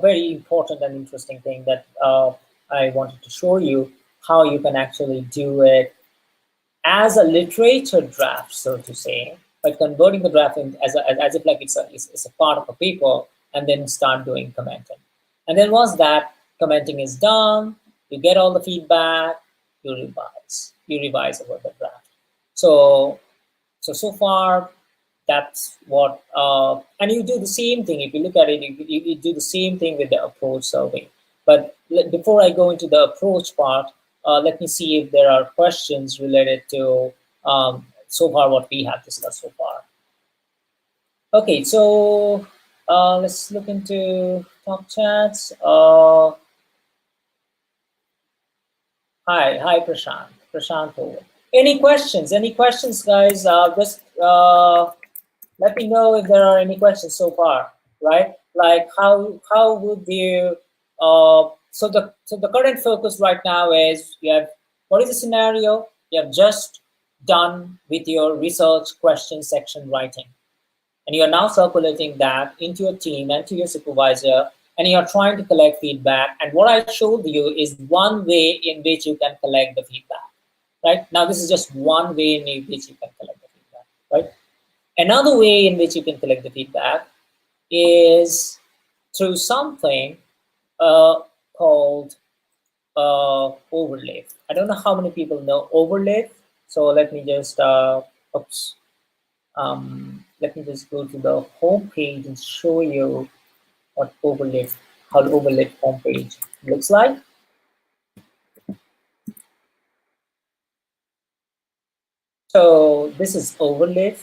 very important and interesting thing that I wanted to show you, how you can actually do it as a literature draft, so to say, by converting the draft as if like it's a part of a paper, and then start doing commenting. And then once that commenting is done, you get all the feedback, you revise about the draft. So far, that's what, and you do the same thing. If you look at it, you do the same thing with the approach survey. But before I go into the approach part, let me see if there are questions related to so far what we have discussed so far. Okay, so let's look into talk chats. Hi, Prashant. Any questions? Any questions, guys? Just let me know if there are any questions so far, right? Like how would you so the current focus right now is, you have, what is the scenario? You have just done with your research question section writing, and you are now circulating that into your team and to your supervisor, and you are trying to collect feedback. And what I showed you is one way in which you can collect the feedback, right? Now this is just one way in which you can collect the feedback, right? Another way in which you can collect the feedback is through something called overlay. I don't know how many people know overlay, so let me just let me just go to the home page and show you what overlay, how overlay homepage looks like. So this is overlay,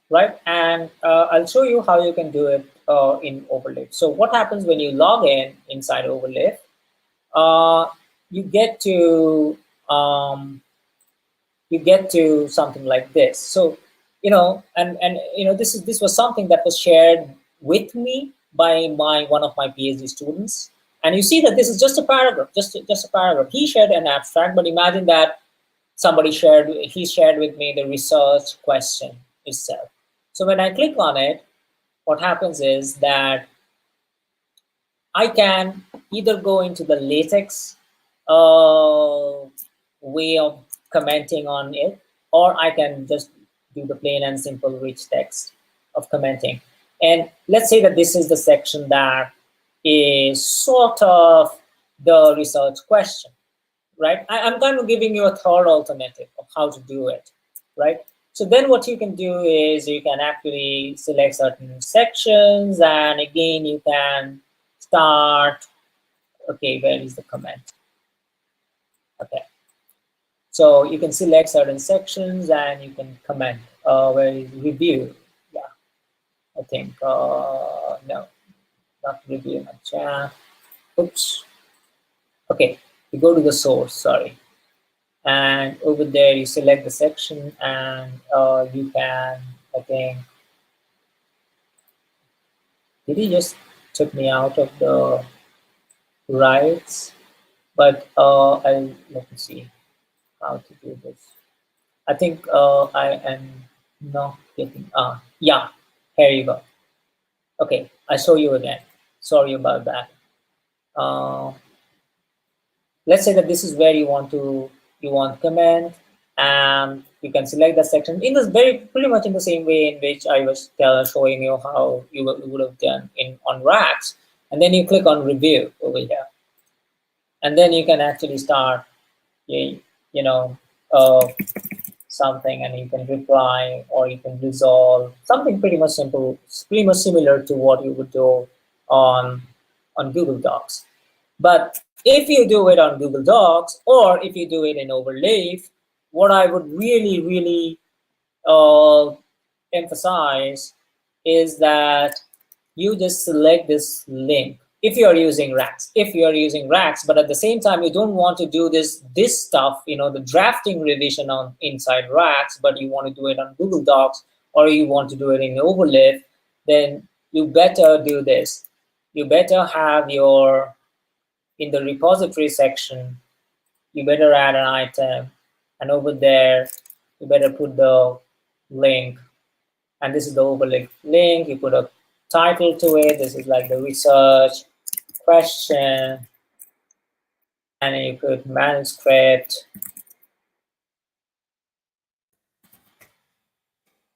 right? And I'll show you how you can do it in overlay. So what happens when you log in inside overlay? You get to something like this. So this was something that was shared with me by one of my PhD students. And you see that this is just a paragraph, just a paragraph. He shared an abstract, but imagine that he shared with me the research question itself. So when I click on it, what happens is that I can either go into the LaTeX way of commenting on it, or I can just do the plain and simple rich text of commenting. And let's say that this is the section that is sort of the research question, right? I'm kind of giving you a third alternative of how to do it, right? So then what you can do is you can actually select certain sections, and again, you can start, okay, where is the comment? Okay. So you can select certain sections and you can comment. Where is review? Yeah, I think, no, not review, not chat. Oops. Okay, you go to the source, sorry. And over there you select the section, and you can, I think, did he just took me out of the rights? But let me see how to do this. I think I am not getting, yeah, here you go. Okay, I show you again. Sorry about that. Let's say that this is where you want comment, and you can select the section in this pretty much in the same way in which I was showing you how you would have done on Rax, and then you click on review over here, and then you can actually start uh, something, and you can reply or you can resolve something pretty much simple, pretty much similar to what you would do on Google Docs. But if you do it on Google Docs or if you do it in Overleaf, what I would really emphasize is that you just select this link if you're using Rax. But at the same time, you don't want to do this stuff, the drafting revision on inside Rax, but you want to do it on Google Docs or you want to do it in Overleaf, then you better do this. You better have in the repository section, you better add an item, and over there, you better put the link. And this is the Overleaf link. You put a title to it. This is like the research question, and you put manuscript.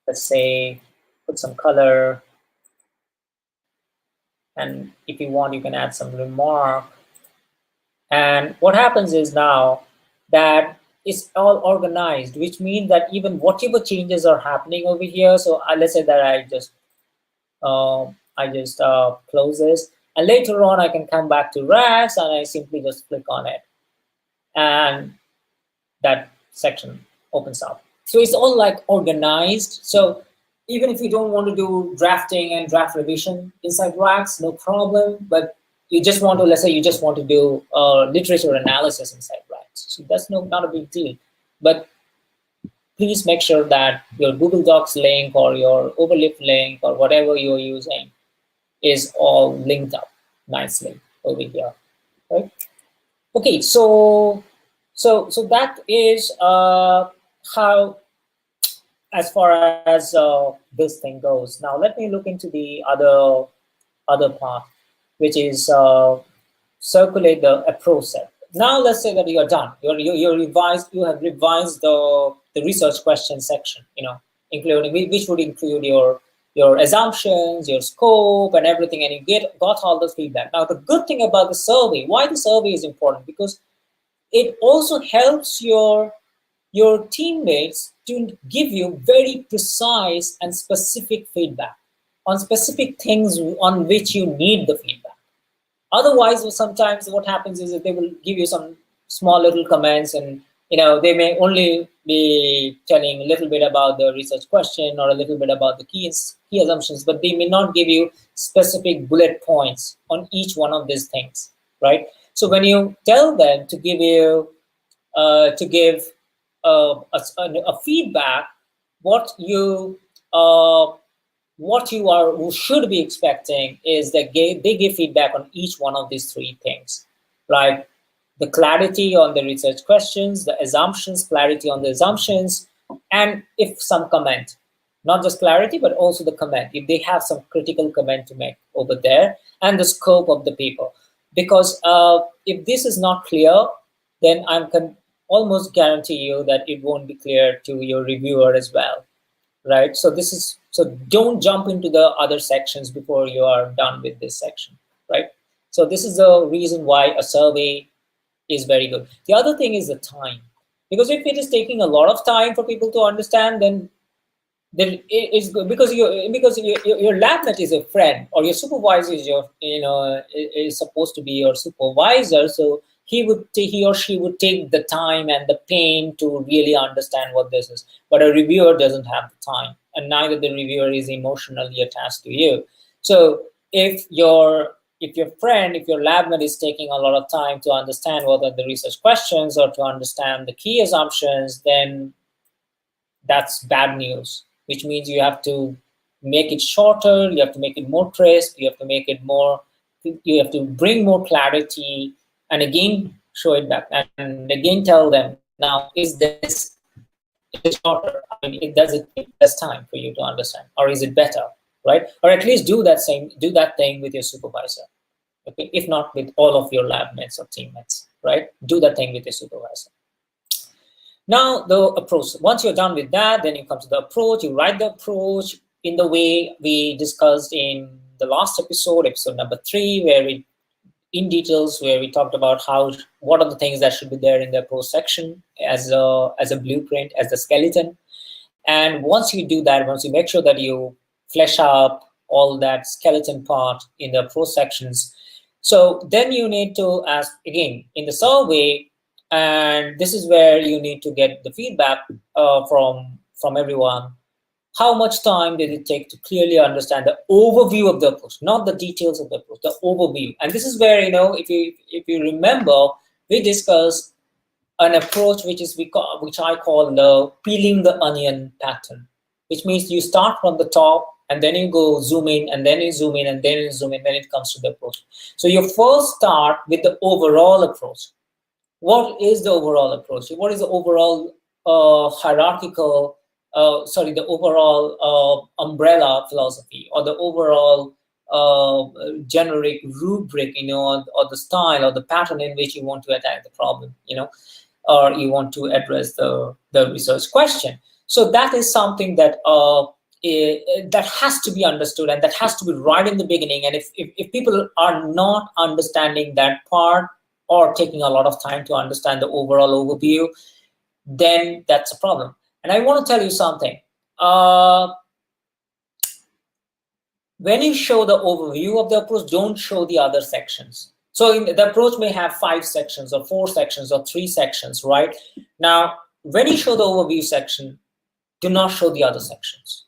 Let's say put some color, and if you want, you can add some remark. And what happens is now that it's all organized, which means that even whatever changes are happening over here. So let's say that I just close this, and later on I can come back to Rax and I simply just click on it, and that section opens up. So it's all like organized. So even if you don't want to do drafting and draft revision inside Rax, no problem. But you just want to, let's say you just want to do literature analysis inside Rax. So that's not a big deal. But please make sure that your Google Docs link or your Overleaf link or whatever you're using is all linked up nicely over here, right? Okay, so that is how, as far as this thing goes. Now let me look into the other part, which is circulate the approach set. Now let's say that you're done. You have revised the research question section, including which would include your assumptions, your scope, and everything, and you got all the feedback. Now the good thing about the survey, why the survey is important, because it also helps your teammates to give you very precise and specific feedback on specific things on which you need the feedback. Otherwise, sometimes what happens is that they will give you some small little comments, and they may only be telling a little bit about the research question or a little bit about the key assumptions, but they may not give you specific bullet points on each one of these things, right? So when you tell them to give you a feedback, what you should be expecting is that they give feedback on each one of these three things, like the clarity on the research questions, the assumptions, clarity on the assumptions, and if some comment, not just clarity, but also the comment, if they have some critical comment to make over there, and the scope of the paper. Because if this is not clear, then I can almost guarantee you that it won't be clear to your reviewer as well, right? So don't jump into the other sections before you are done with this section, right? So this is the reason why a survey is very good. The other thing is the time, because if it is taking a lot of time for people to understand, then it is good, because your lab mate is a friend, or your supervisor is is supposed to be your supervisor. So he or she would take the time and the pain to really understand what this is. But a reviewer doesn't have the time, and neither the reviewer is emotionally attached to you. So if your lab mate is taking a lot of time to understand what are the research questions or to understand the key assumptions, then that's bad news, which means you have to make it shorter, you have to make it more crisp, you have to bring more clarity, and again show it back, and again tell them, now is it shorter? I mean, does it take less time for you to understand, or is it better, right? Or at least do that thing with your supervisor. Okay, if not with all of your lab mates or teammates, right? Do that thing with your supervisor. Now the approach. Once you're done with that, then you come to the approach. You write the approach in the way we discussed in the last episode number 3, where we in details, where we talked about what are the things that should be there in the prose section as a blueprint, as the skeleton. And once you do that, once you make sure that you flesh out all that skeleton part in the prose sections, so then you need to ask again in the survey, and this is where you need to get the feedback from everyone. How much time did it take to clearly understand the overview of the approach, not the details of the approach, the overview? And this is where, if you remember, we discussed an approach which I call the peeling the onion pattern, which means you start from the top and then you go zoom in and then you zoom in and then you zoom in when it comes to the approach. So you first start with the overall approach. What is the overall approach? What is the overall the overall umbrella philosophy, or the overall generic rubric, or the style or the pattern in which you want to attack the problem, or you want to address the research question. So that is something that that has to be understood, and that has to be right in the beginning. And if people are not understanding that part, or taking a lot of time to understand the overall overview, then that's a problem. And I want to tell you something. When you show the overview of the approach, don't show the other sections. So the approach may have 5 sections or 4 sections or 3 sections, right? Now, when you show the overview section, do not show the other sections.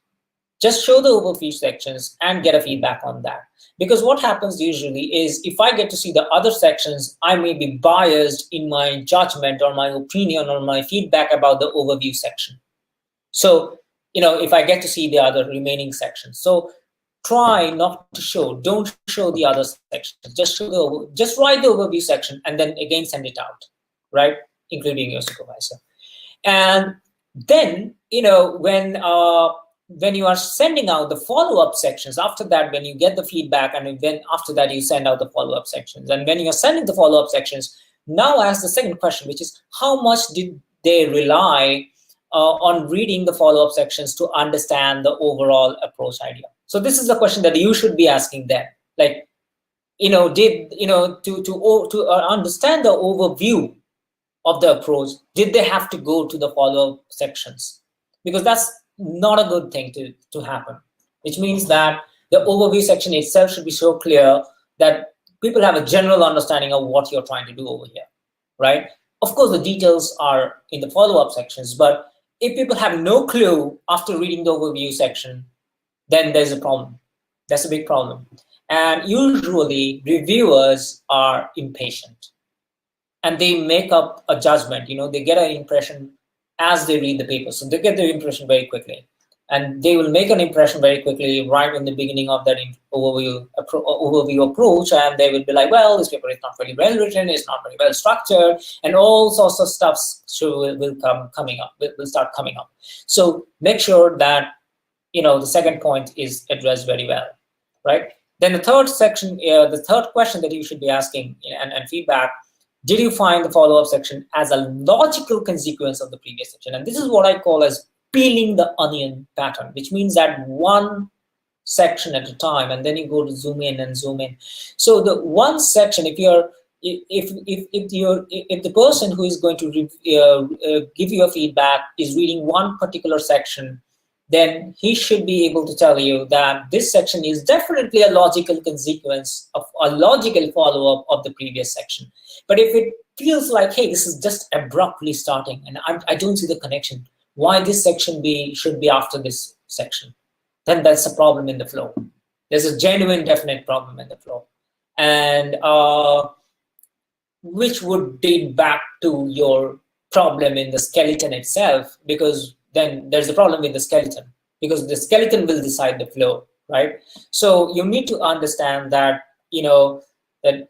Just show the overview sections and get a feedback on that. Because what happens usually is, if I get to see the other sections, I may be biased in my judgment or my opinion or my feedback about the overview section. So, if I get to see the other remaining sections. So try not to don't show the other sections. Just write the overview section and then again send it out, right? Including your supervisor. And then, when you are sending out the follow-up sections, after that, when you get the feedback, and then after that, you send out the follow-up sections. And when you're sending the follow-up sections, now ask the second question, which is, how much did they rely on reading the follow-up sections to understand the overall approach idea? So this is the question that you should be asking them. Like, to understand the overview of the approach, did they have to go to the follow-up sections? Because that's not a good thing to happen, which means that the overview section itself should be so clear that people have a general understanding of what you're trying to do over here, right? Of course, the details are in the follow-up sections, but if people have no clue after reading the overview section, then there's a problem. That's a big problem. And usually, reviewers are impatient, and they make up a judgment. They get an impression as they read the paper. So they get their impression very quickly. And they will make an impression very quickly right in the beginning of that overview approach. And they will be like, well, this paper is not very well written, it's not very well structured, and all sorts of stuff will start coming up. So make sure that the second point is addressed very well, right? Then the third section, the third question that you should be asking and feedback, did you find the follow-up section as a logical consequence of the previous section? And this is what I call as peeling the onion pattern, which means that one section at a time, and then you go to zoom in and zoom in. So the one section, if the person who is going to give you a feedback is reading one particular section, then he should be able to tell you that this section is definitely a logical consequence of a logical follow-up of the previous section. But if it feels like, hey, this is just abruptly starting and I don't see the connection, why this section should be after this section, then that's a problem in the flow. There's a genuine, definite problem in the flow. And which would date back to your problem in the skeleton itself, because then there's a problem with the skeleton, because the skeleton will decide the flow, right? So you need to understand that, that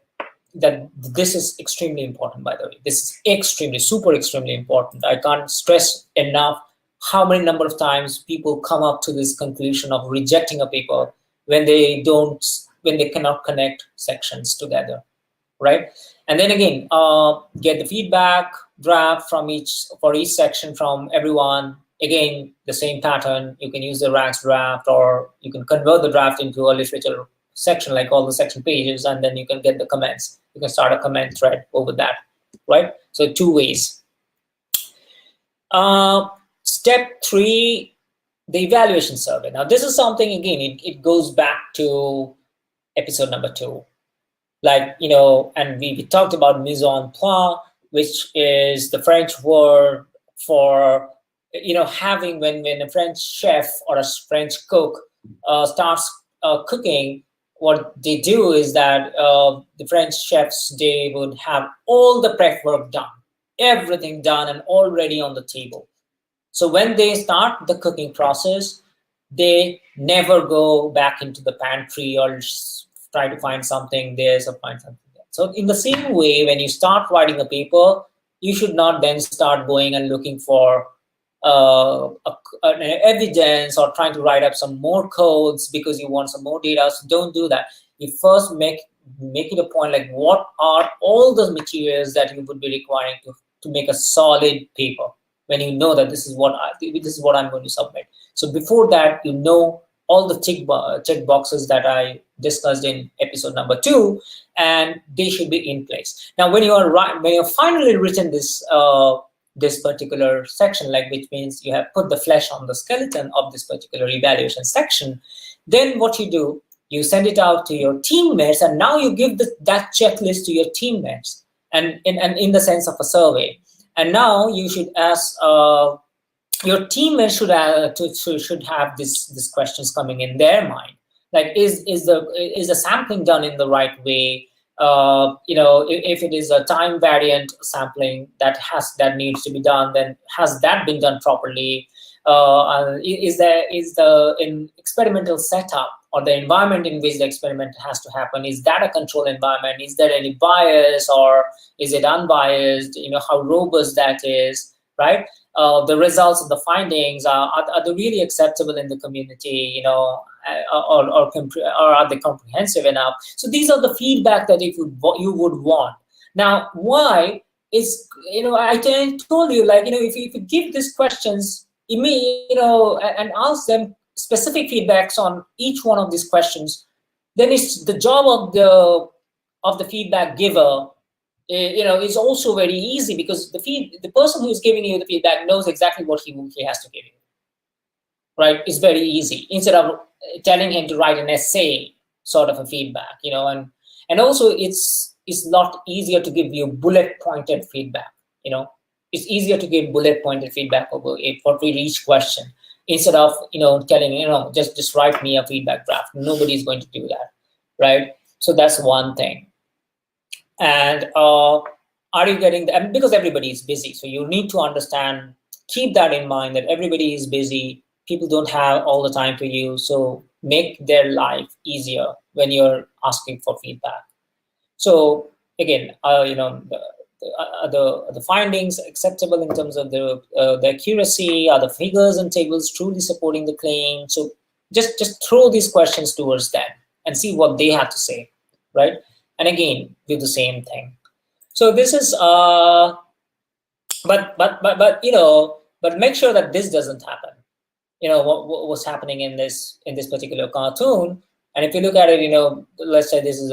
this is extremely important, by the way. This is extremely important. I can't stress enough how many number of times people come up to this conclusion of rejecting a paper when they cannot connect sections together, right? And then again, get the feedback draft for each section from everyone. Again, the same pattern. You can use the Raxter draft, or you can convert the draft into a literature section, like all the section pages, and then you can get the comments. You can start a comment thread over that, right? So 2 ways. Step 3, the evaluation survey. Now, this is something, again, it goes back to episode number 2. Like, and we talked about mise en place, which is the French word for, having when a French chef or a French cook starts cooking, what they do is that the French chefs, they would have all the prep work done, everything done and already on the table. So when they start the cooking process, they never go back into the pantry or try to find something this or find something there. So in the same way, when you start writing a paper, you should not then start going and looking for an evidence or trying to write up some more codes because you want some more data. So don't do that. You first make it a point, like, what are all the materials that you would be requiring to make a solid paper, when you know that this is what I'm going to submit. So before that, all the check boxes that I discussed in episode number 2, and they should be in place. Now, when you've finally written this particular section, like, which means you have put the flesh on the skeleton of this particular evaluation section, then what you do, you send it out to your teammates, and now you give that checklist to your teammates, and in the sense of a survey. And now you should ask your teammates should have these questions coming in their mind, like, is the sampling done in the right way? If it is a time variant sampling that needs to be done, then has that been done properly? Is the experimental setup or the environment in which the experiment has to happen, is that a control environment? Is there any bias, or is it unbiased? How robust that is, right? The results of the findings, are they really acceptable in the community, or are they comprehensive enough? So these are the feedback that you would want. Now, why is, I told you, like, if you give these questions, and ask them specific feedbacks on each one of these questions, then it's the job of the feedback giver. Is also very easy, because the person who is giving you the feedback knows exactly what he has to give you, right? It's very easy, instead of telling him to write an essay sort of a feedback, and also it's a lot easier to give you bullet pointed feedback. It's easier to give bullet pointed feedback for each question, instead of telling just write me a feedback draft. Nobody's going to do that, right? So that's one thing. And are you getting that? Because everybody is busy, so you need to understand, keep that in mind, that everybody is busy. People don't have all the time for you, so make their life easier when you're asking for feedback. So again, the findings acceptable in terms of the accuracy? Are the figures and tables truly supporting the claim? So just throw these questions towards them and see what they have to say, right? And again, do the same thing. So this is but make sure that this doesn't happen. What's happening in this particular cartoon. And if you look at it, let's say this is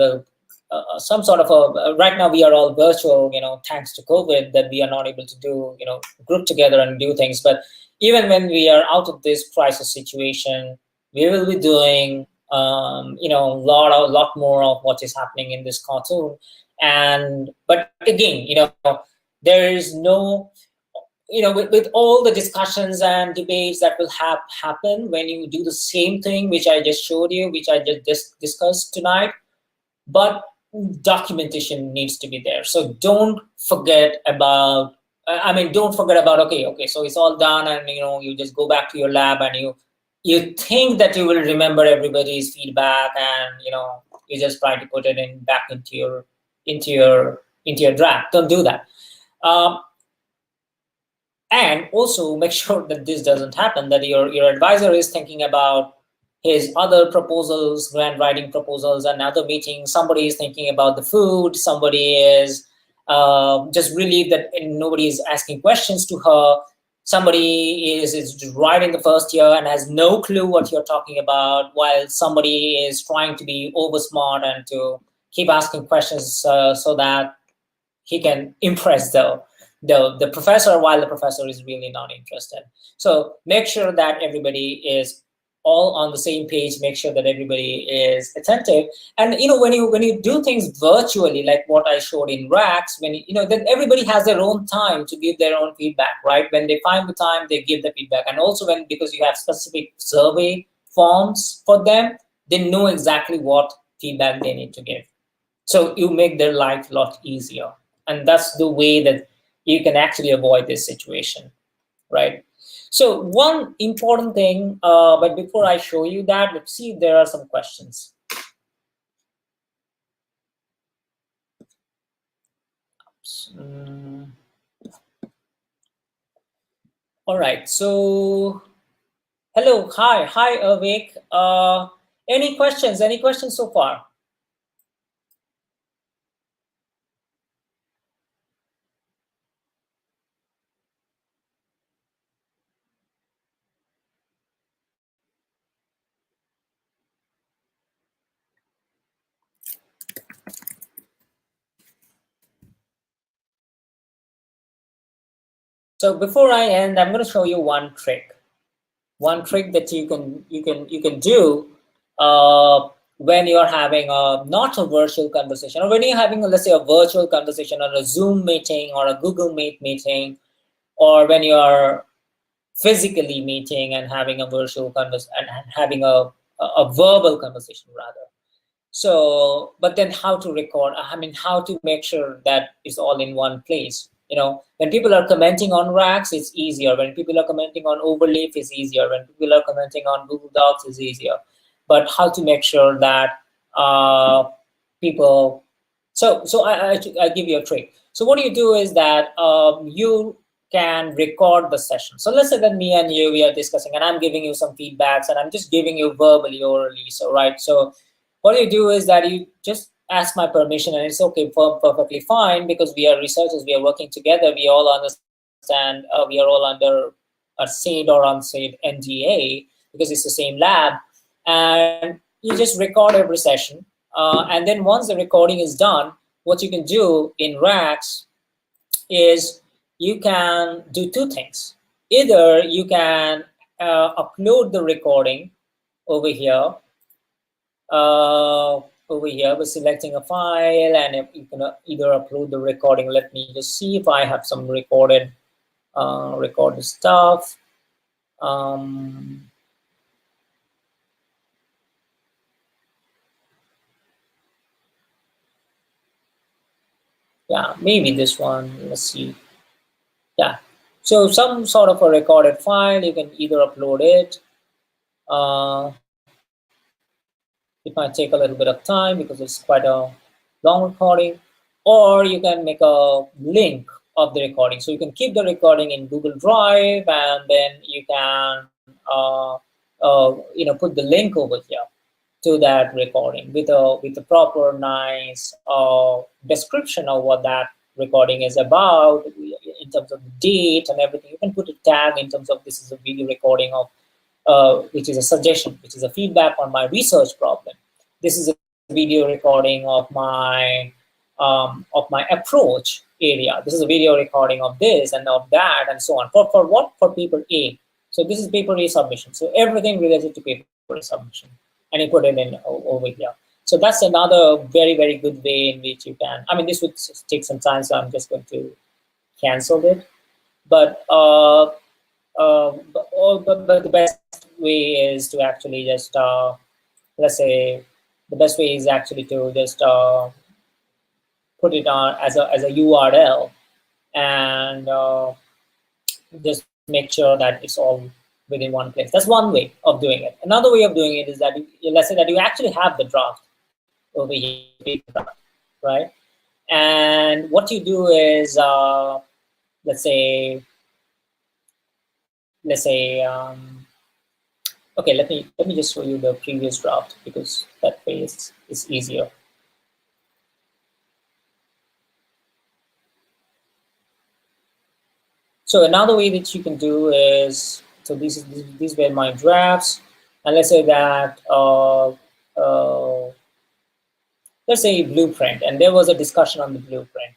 some sort of right now we are all virtual, thanks to COVID, that we are not able to do, group together and do things. But even when we are out of this crisis situation, we will be doing a lot more of what is happening in this cartoon. But again, there is no, with all the discussions and debates that will happen when you do the same thing, which I just showed you, which I just discussed tonight, but documentation needs to be there. So don't forget about, okay, so it's all done, and you just go back to your lab, and you think that you will remember everybody's feedback, and you just try to put it back into your draft. Don't do that. And also make sure that this doesn't happen, that your advisor is thinking about his other proposals, grant writing proposals, and other meetings. Somebody is thinking about the food. Somebody is just relieved that nobody is asking questions to her. somebody is writing the first year and has no clue what you're talking about, while somebody is trying to be over smart and to keep asking questions so that he can impress the professor, while the professor is really not interested. So make sure that everybody is all on the same page. Make sure that everybody is attentive. And when you do things virtually, like what I showed in Rax, then everybody has their own time to give their own feedback, right? When they find the time, they give the feedback. And also because you have specific survey forms for them, they know exactly what feedback they need to give. So you make their life a lot easier. And that's the way that you can actually avoid this situation, right? So one important thing, but before I show you that, let's see if there are some questions. All right, so hello, hi, Avik. Any questions? Any questions so far? So before I end, I'm going to show you one trick. One trick that you can do when you're having not a virtual conversation, or when you're having, let's say, a virtual conversation on a Zoom meeting or a Google Meet meeting, or when you're physically meeting and having a virtual conversation and having a verbal conversation rather. So, but then how to record? I mean, how to make sure that it's all in one place? When people are commenting on Rax, it's easier. When people are commenting on Overleaf, it's easier. When people are commenting on Google Docs, it's easier. But how to make sure that people? So I give you a trick. So what you do is that you can record the session. So let's say that me and you, we are discussing, and I'm giving you some feedbacks, and I'm just giving you verbally, orally. So right, so what you do is that you just ask my permission, and it's okay, perfectly fine, because we are researchers, we are working together, we all understand, we are all under a SAID or unsaid NDA, because it's the same lab. And you just record every session, and then once the recording is done, what you can do in Rax is you can do two things. Either you can upload the recording over here, by selecting a file, and you can either upload the recording. Let me just see if I have some recorded stuff. Yeah, maybe this one. Let's see. Yeah, so some sort of a recorded file, you can either upload it. It might take a little bit of time because it's quite a long recording, or you can make a link of the recording. So you can keep the recording in Google Drive, and then you can put the link over here to that recording with a proper nice description of what that recording is about in terms of the date and everything. You can put a tag in terms of this is a video recording of which is a suggestion, which is a feedback on my research problem. This is a video recording of my approach area. This is a video recording of this and of that and so on. For what? For paper A. So this is paper A submission. So everything related to paper A submission, and you put it in over here. So that's another very, very good way in which you can. I mean, this would take some time, so I'm just going to cancel it. But but the best way is to actually just let's say the best way is actually to just put it on as a URL, and just make sure that it's all within one place. That's one way of doing it. Another way of doing it is that let's say that you actually have the draft over here, right? And what you do is let's say okay, let me just show you the previous draft, because that way is easier. So another way that you can do is, so these were my drafts, and let's say that let's say blueprint, and there was a discussion on the blueprint.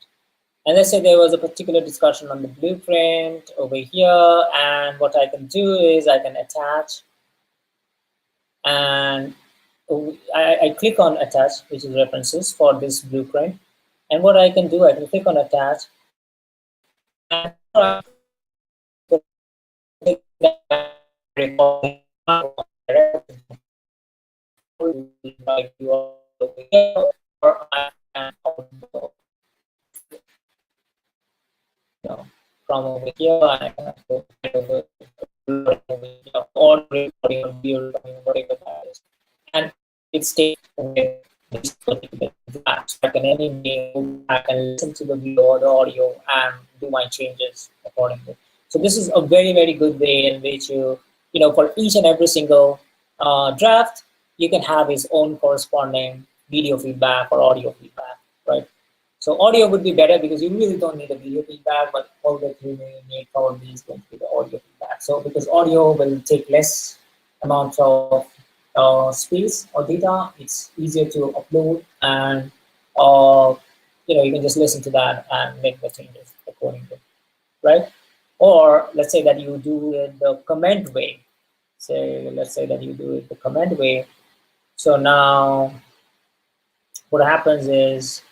And let's say there was a particular discussion on the blueprint over here, and what I can do is I can attach, and I click on attach, which is references for this blueprint. And what I can do, I can click on attach, and like you are over here, or I can also, from over here, I can go over or recording or video recording, whatever that is, and it stays with this particular draft. So I can anyway go back and listen to the video or the audio and do my changes accordingly. So this is a very, very good way in which for each and every single draft, you can have its own corresponding video feedback or audio feedback, right? So audio would be better because you really don't need a video feedback, but all that you may need probably is going to be the audio feedback. So because audio will take less amount of space or data, it's easier to upload, and you can just listen to that and make the changes accordingly, right? Or let's say that you do it the comment way. Let's say that you do it the comment way. So now what happens is,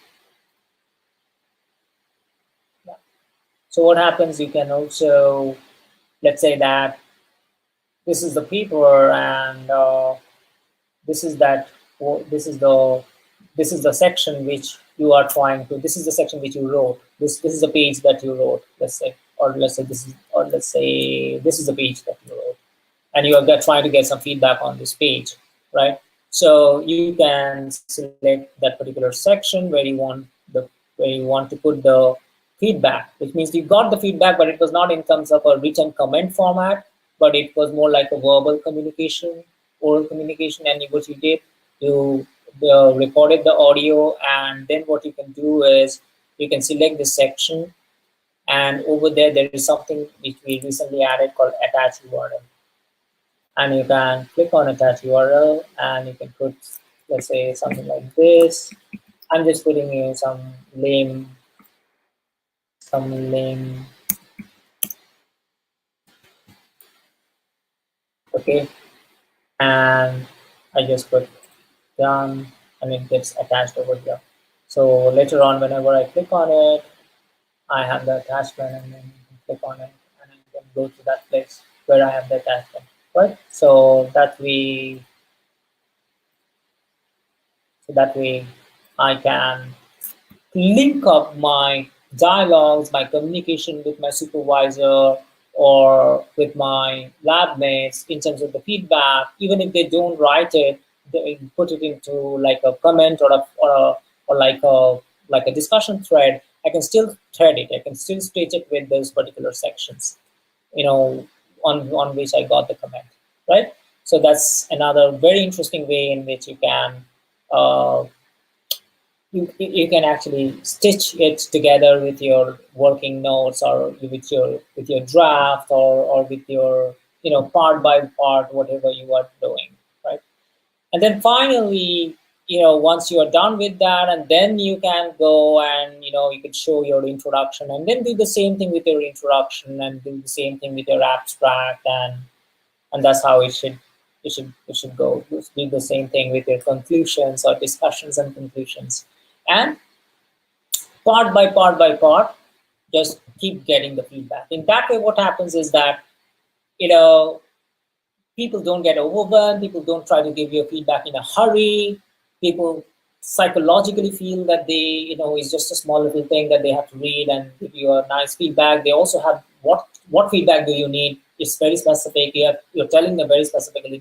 so what happens, you can also, let's say that this is the paper, and this is that, this is the section which you are trying to, this is the section which you wrote, this is the page that you wrote, let's say, or let's say this is the page that you wrote, and you are trying to get some feedback on this page, right? So you can select that particular section where you want to put the feedback, which means you got the feedback, but it was not in terms of a written comment format, but it was more like a verbal communication, oral communication. And what you did, you recorded the audio, and then what you can do is you can select this section, and over there is something which we recently added called attach URL. And you can click on attach URL, and you can put, let's say, something like this. I'm just putting in some lame, okay, and I just put done, and it gets attached over here. So later on, whenever I click on it, I have the attachment, and then you can click on it, and you can go to that place where I have the attachment, right? So that way I can link up my dialogues, my communication with my supervisor or with my lab mates in terms of the feedback. Even if they don't write it, they put it into like a comment or like a discussion thread. I can still thread it. I can still stitch it with those particular sections, on which I got the comment, right? So that's another very interesting way in which you can uh, you can actually stitch it together with your working notes, or with your draft, or with your part by part, whatever you are doing, right? And then finally, once you are done with that, and then you can go and you can show your introduction, and then do the same thing with your introduction, and do the same thing with your abstract, and that's how it should go. Do the same thing with your conclusions or discussions and conclusions, and part by part, just keep getting the feedback. In that way, what happens is that you know people don't get overwhelmed. People don't try to give you feedback in a hurry. People psychologically feel that it's just a small little thing that they have to read and give you a nice feedback. They also have what feedback do you need? It's very specific. You're telling them very specifically,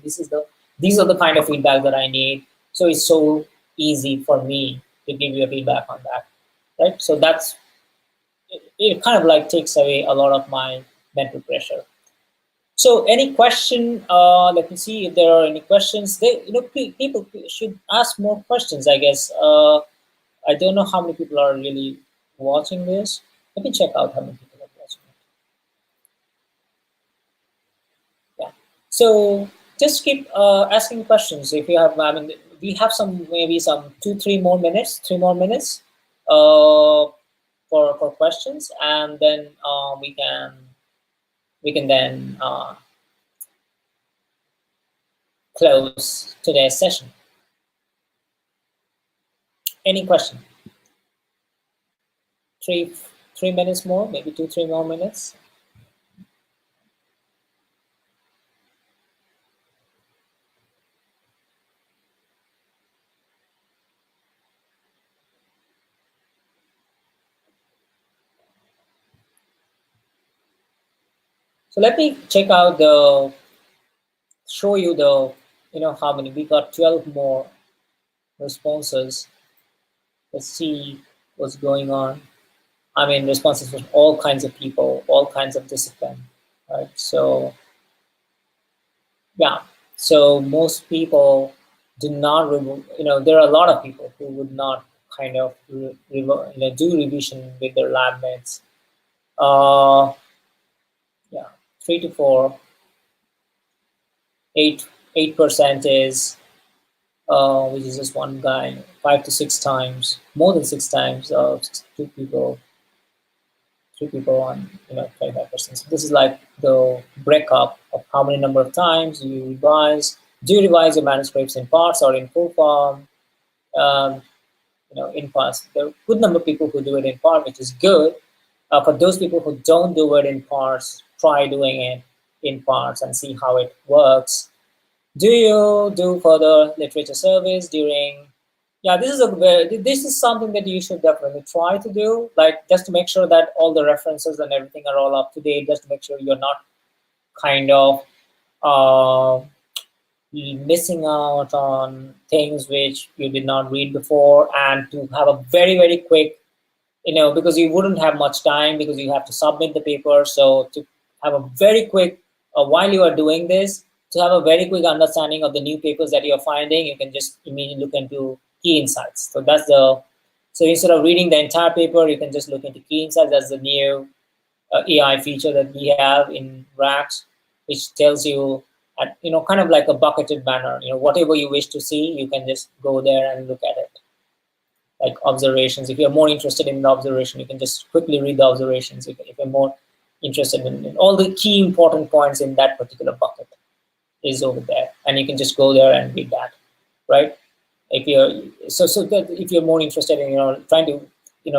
these are the kind of feedback that I need. So it's so easy for me to give you a feedback on that, right? So it kind of like takes away a lot of my mental pressure. So any question, let me see if there are any questions. People should ask more questions, I guess. I don't know how many people are really watching this. Let me check out how many people are watching it. So just keep asking questions. If you have, I mean, we have maybe some 2, 3 more minutes, 3 more minutes for questions, and then we can then close today's session. Any question? 3 minutes more, maybe 2, 3 more minutes. So let me check out show you how many. We got 12 more responses. Let's see what's going on. I mean, responses from all kinds of people, all kinds of discipline, right? So yeah, so most people do not remove. There are a lot of people who would not kind of do revision with their lab mates. Yeah, 3 to 4, 8% is which is just one guy, 5 to 6 times, more than 6 times, 2 people, 3 people on 25%. So this is like the breakup of how many number of times you revise. Do you revise your manuscripts in parts or in full form? Um, in parts. There are a good number of people who do it in part, which is good. For those people who don't do it in parts, try doing it in parts and see how it works. Do you do further literature surveys during? Yeah, this is something that you should definitely try to do, like just to make sure that all the references and everything are all up to date, just to make sure you're not kind of uh, missing out on things which you did not read before, and to have a very, very quick, because you wouldn't have much time because you have to submit the paper. So to have a very quick, while you are doing this, to have a very quick understanding of the new papers that you're finding, you can just immediately look into key insights. So instead of reading the entire paper, you can just look into key insights. That's the new AI feature that we have in Rax, which tells you at, kind of like a bucketed manner, whatever you wish to see, you can just go there and look at it. Like observations, if you're more interested in the observation, you can just quickly read the observations. If you're more interested in all the key important points in that particular bucket is over there, and you can just go there and read that, right? If you're if you're more interested in trying to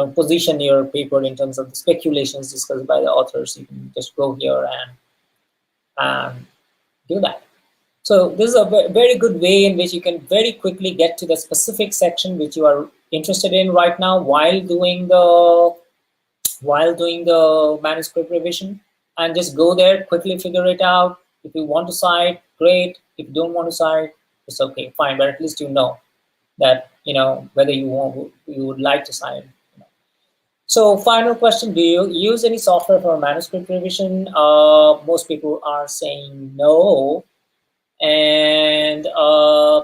position your paper in terms of the speculations discussed by the authors, you can just go here and do that. So this is a very good way in which you can very quickly get to the specific section which you are interested in right now while doing the manuscript revision, and just go there, quickly figure it out. If you want to cite, great. If you don't want to cite, it's okay, fine. But at least you know that whether you would like to cite. So final question, do you use any software for manuscript revision? Most people are saying no. And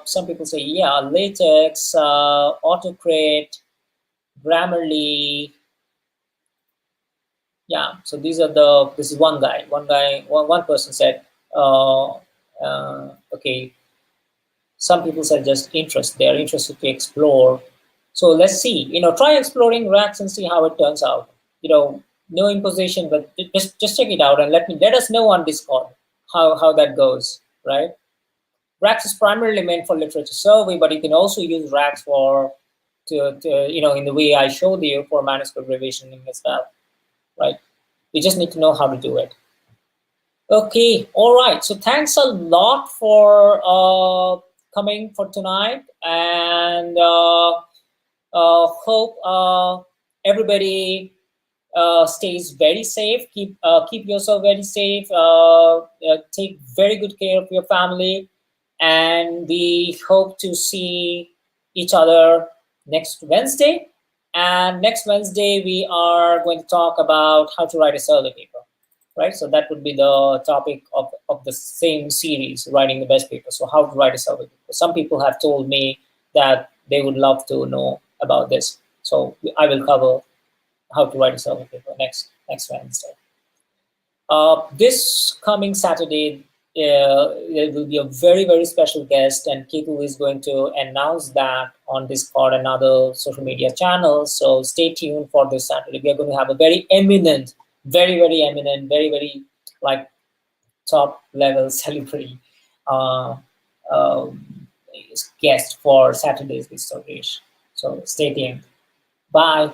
some people say, yeah, LaTeX, Autocrate, Grammarly. Yeah, so this is one guy. One person said, okay, some people said just interest. They're interested to explore. So let's see, try exploring Rax and see how it turns out. No imposition, but just check it out and let us know on Discord how that goes, right? Rax is primarily meant for literature survey, but you can also use Rax in the way I showed you, for manuscript revisioning as well, right? You just need to know how to do it. Okay, all right. So thanks a lot for coming for tonight, and hope everybody stays very safe. Keep yourself very safe. Take very good care of your family, and we hope to see each other next Wednesday. And next Wednesday we are going to talk about how to write a survey paper, right? So that would be the topic of the same series, writing the best paper. So how to write a survey paper. Some people have told me that they would love to know about this. So I will cover how to write a survey paper next Wednesday. This coming Saturday, there will be a very, very special guest, and Ketu is going to announce that on Discord and other social media channels. So stay tuned for this Saturday. We are going to have a very eminent, very, very eminent, very, very like top level celebrity uh, um, guest for Saturdays with Sourish. So stay tuned. Bye.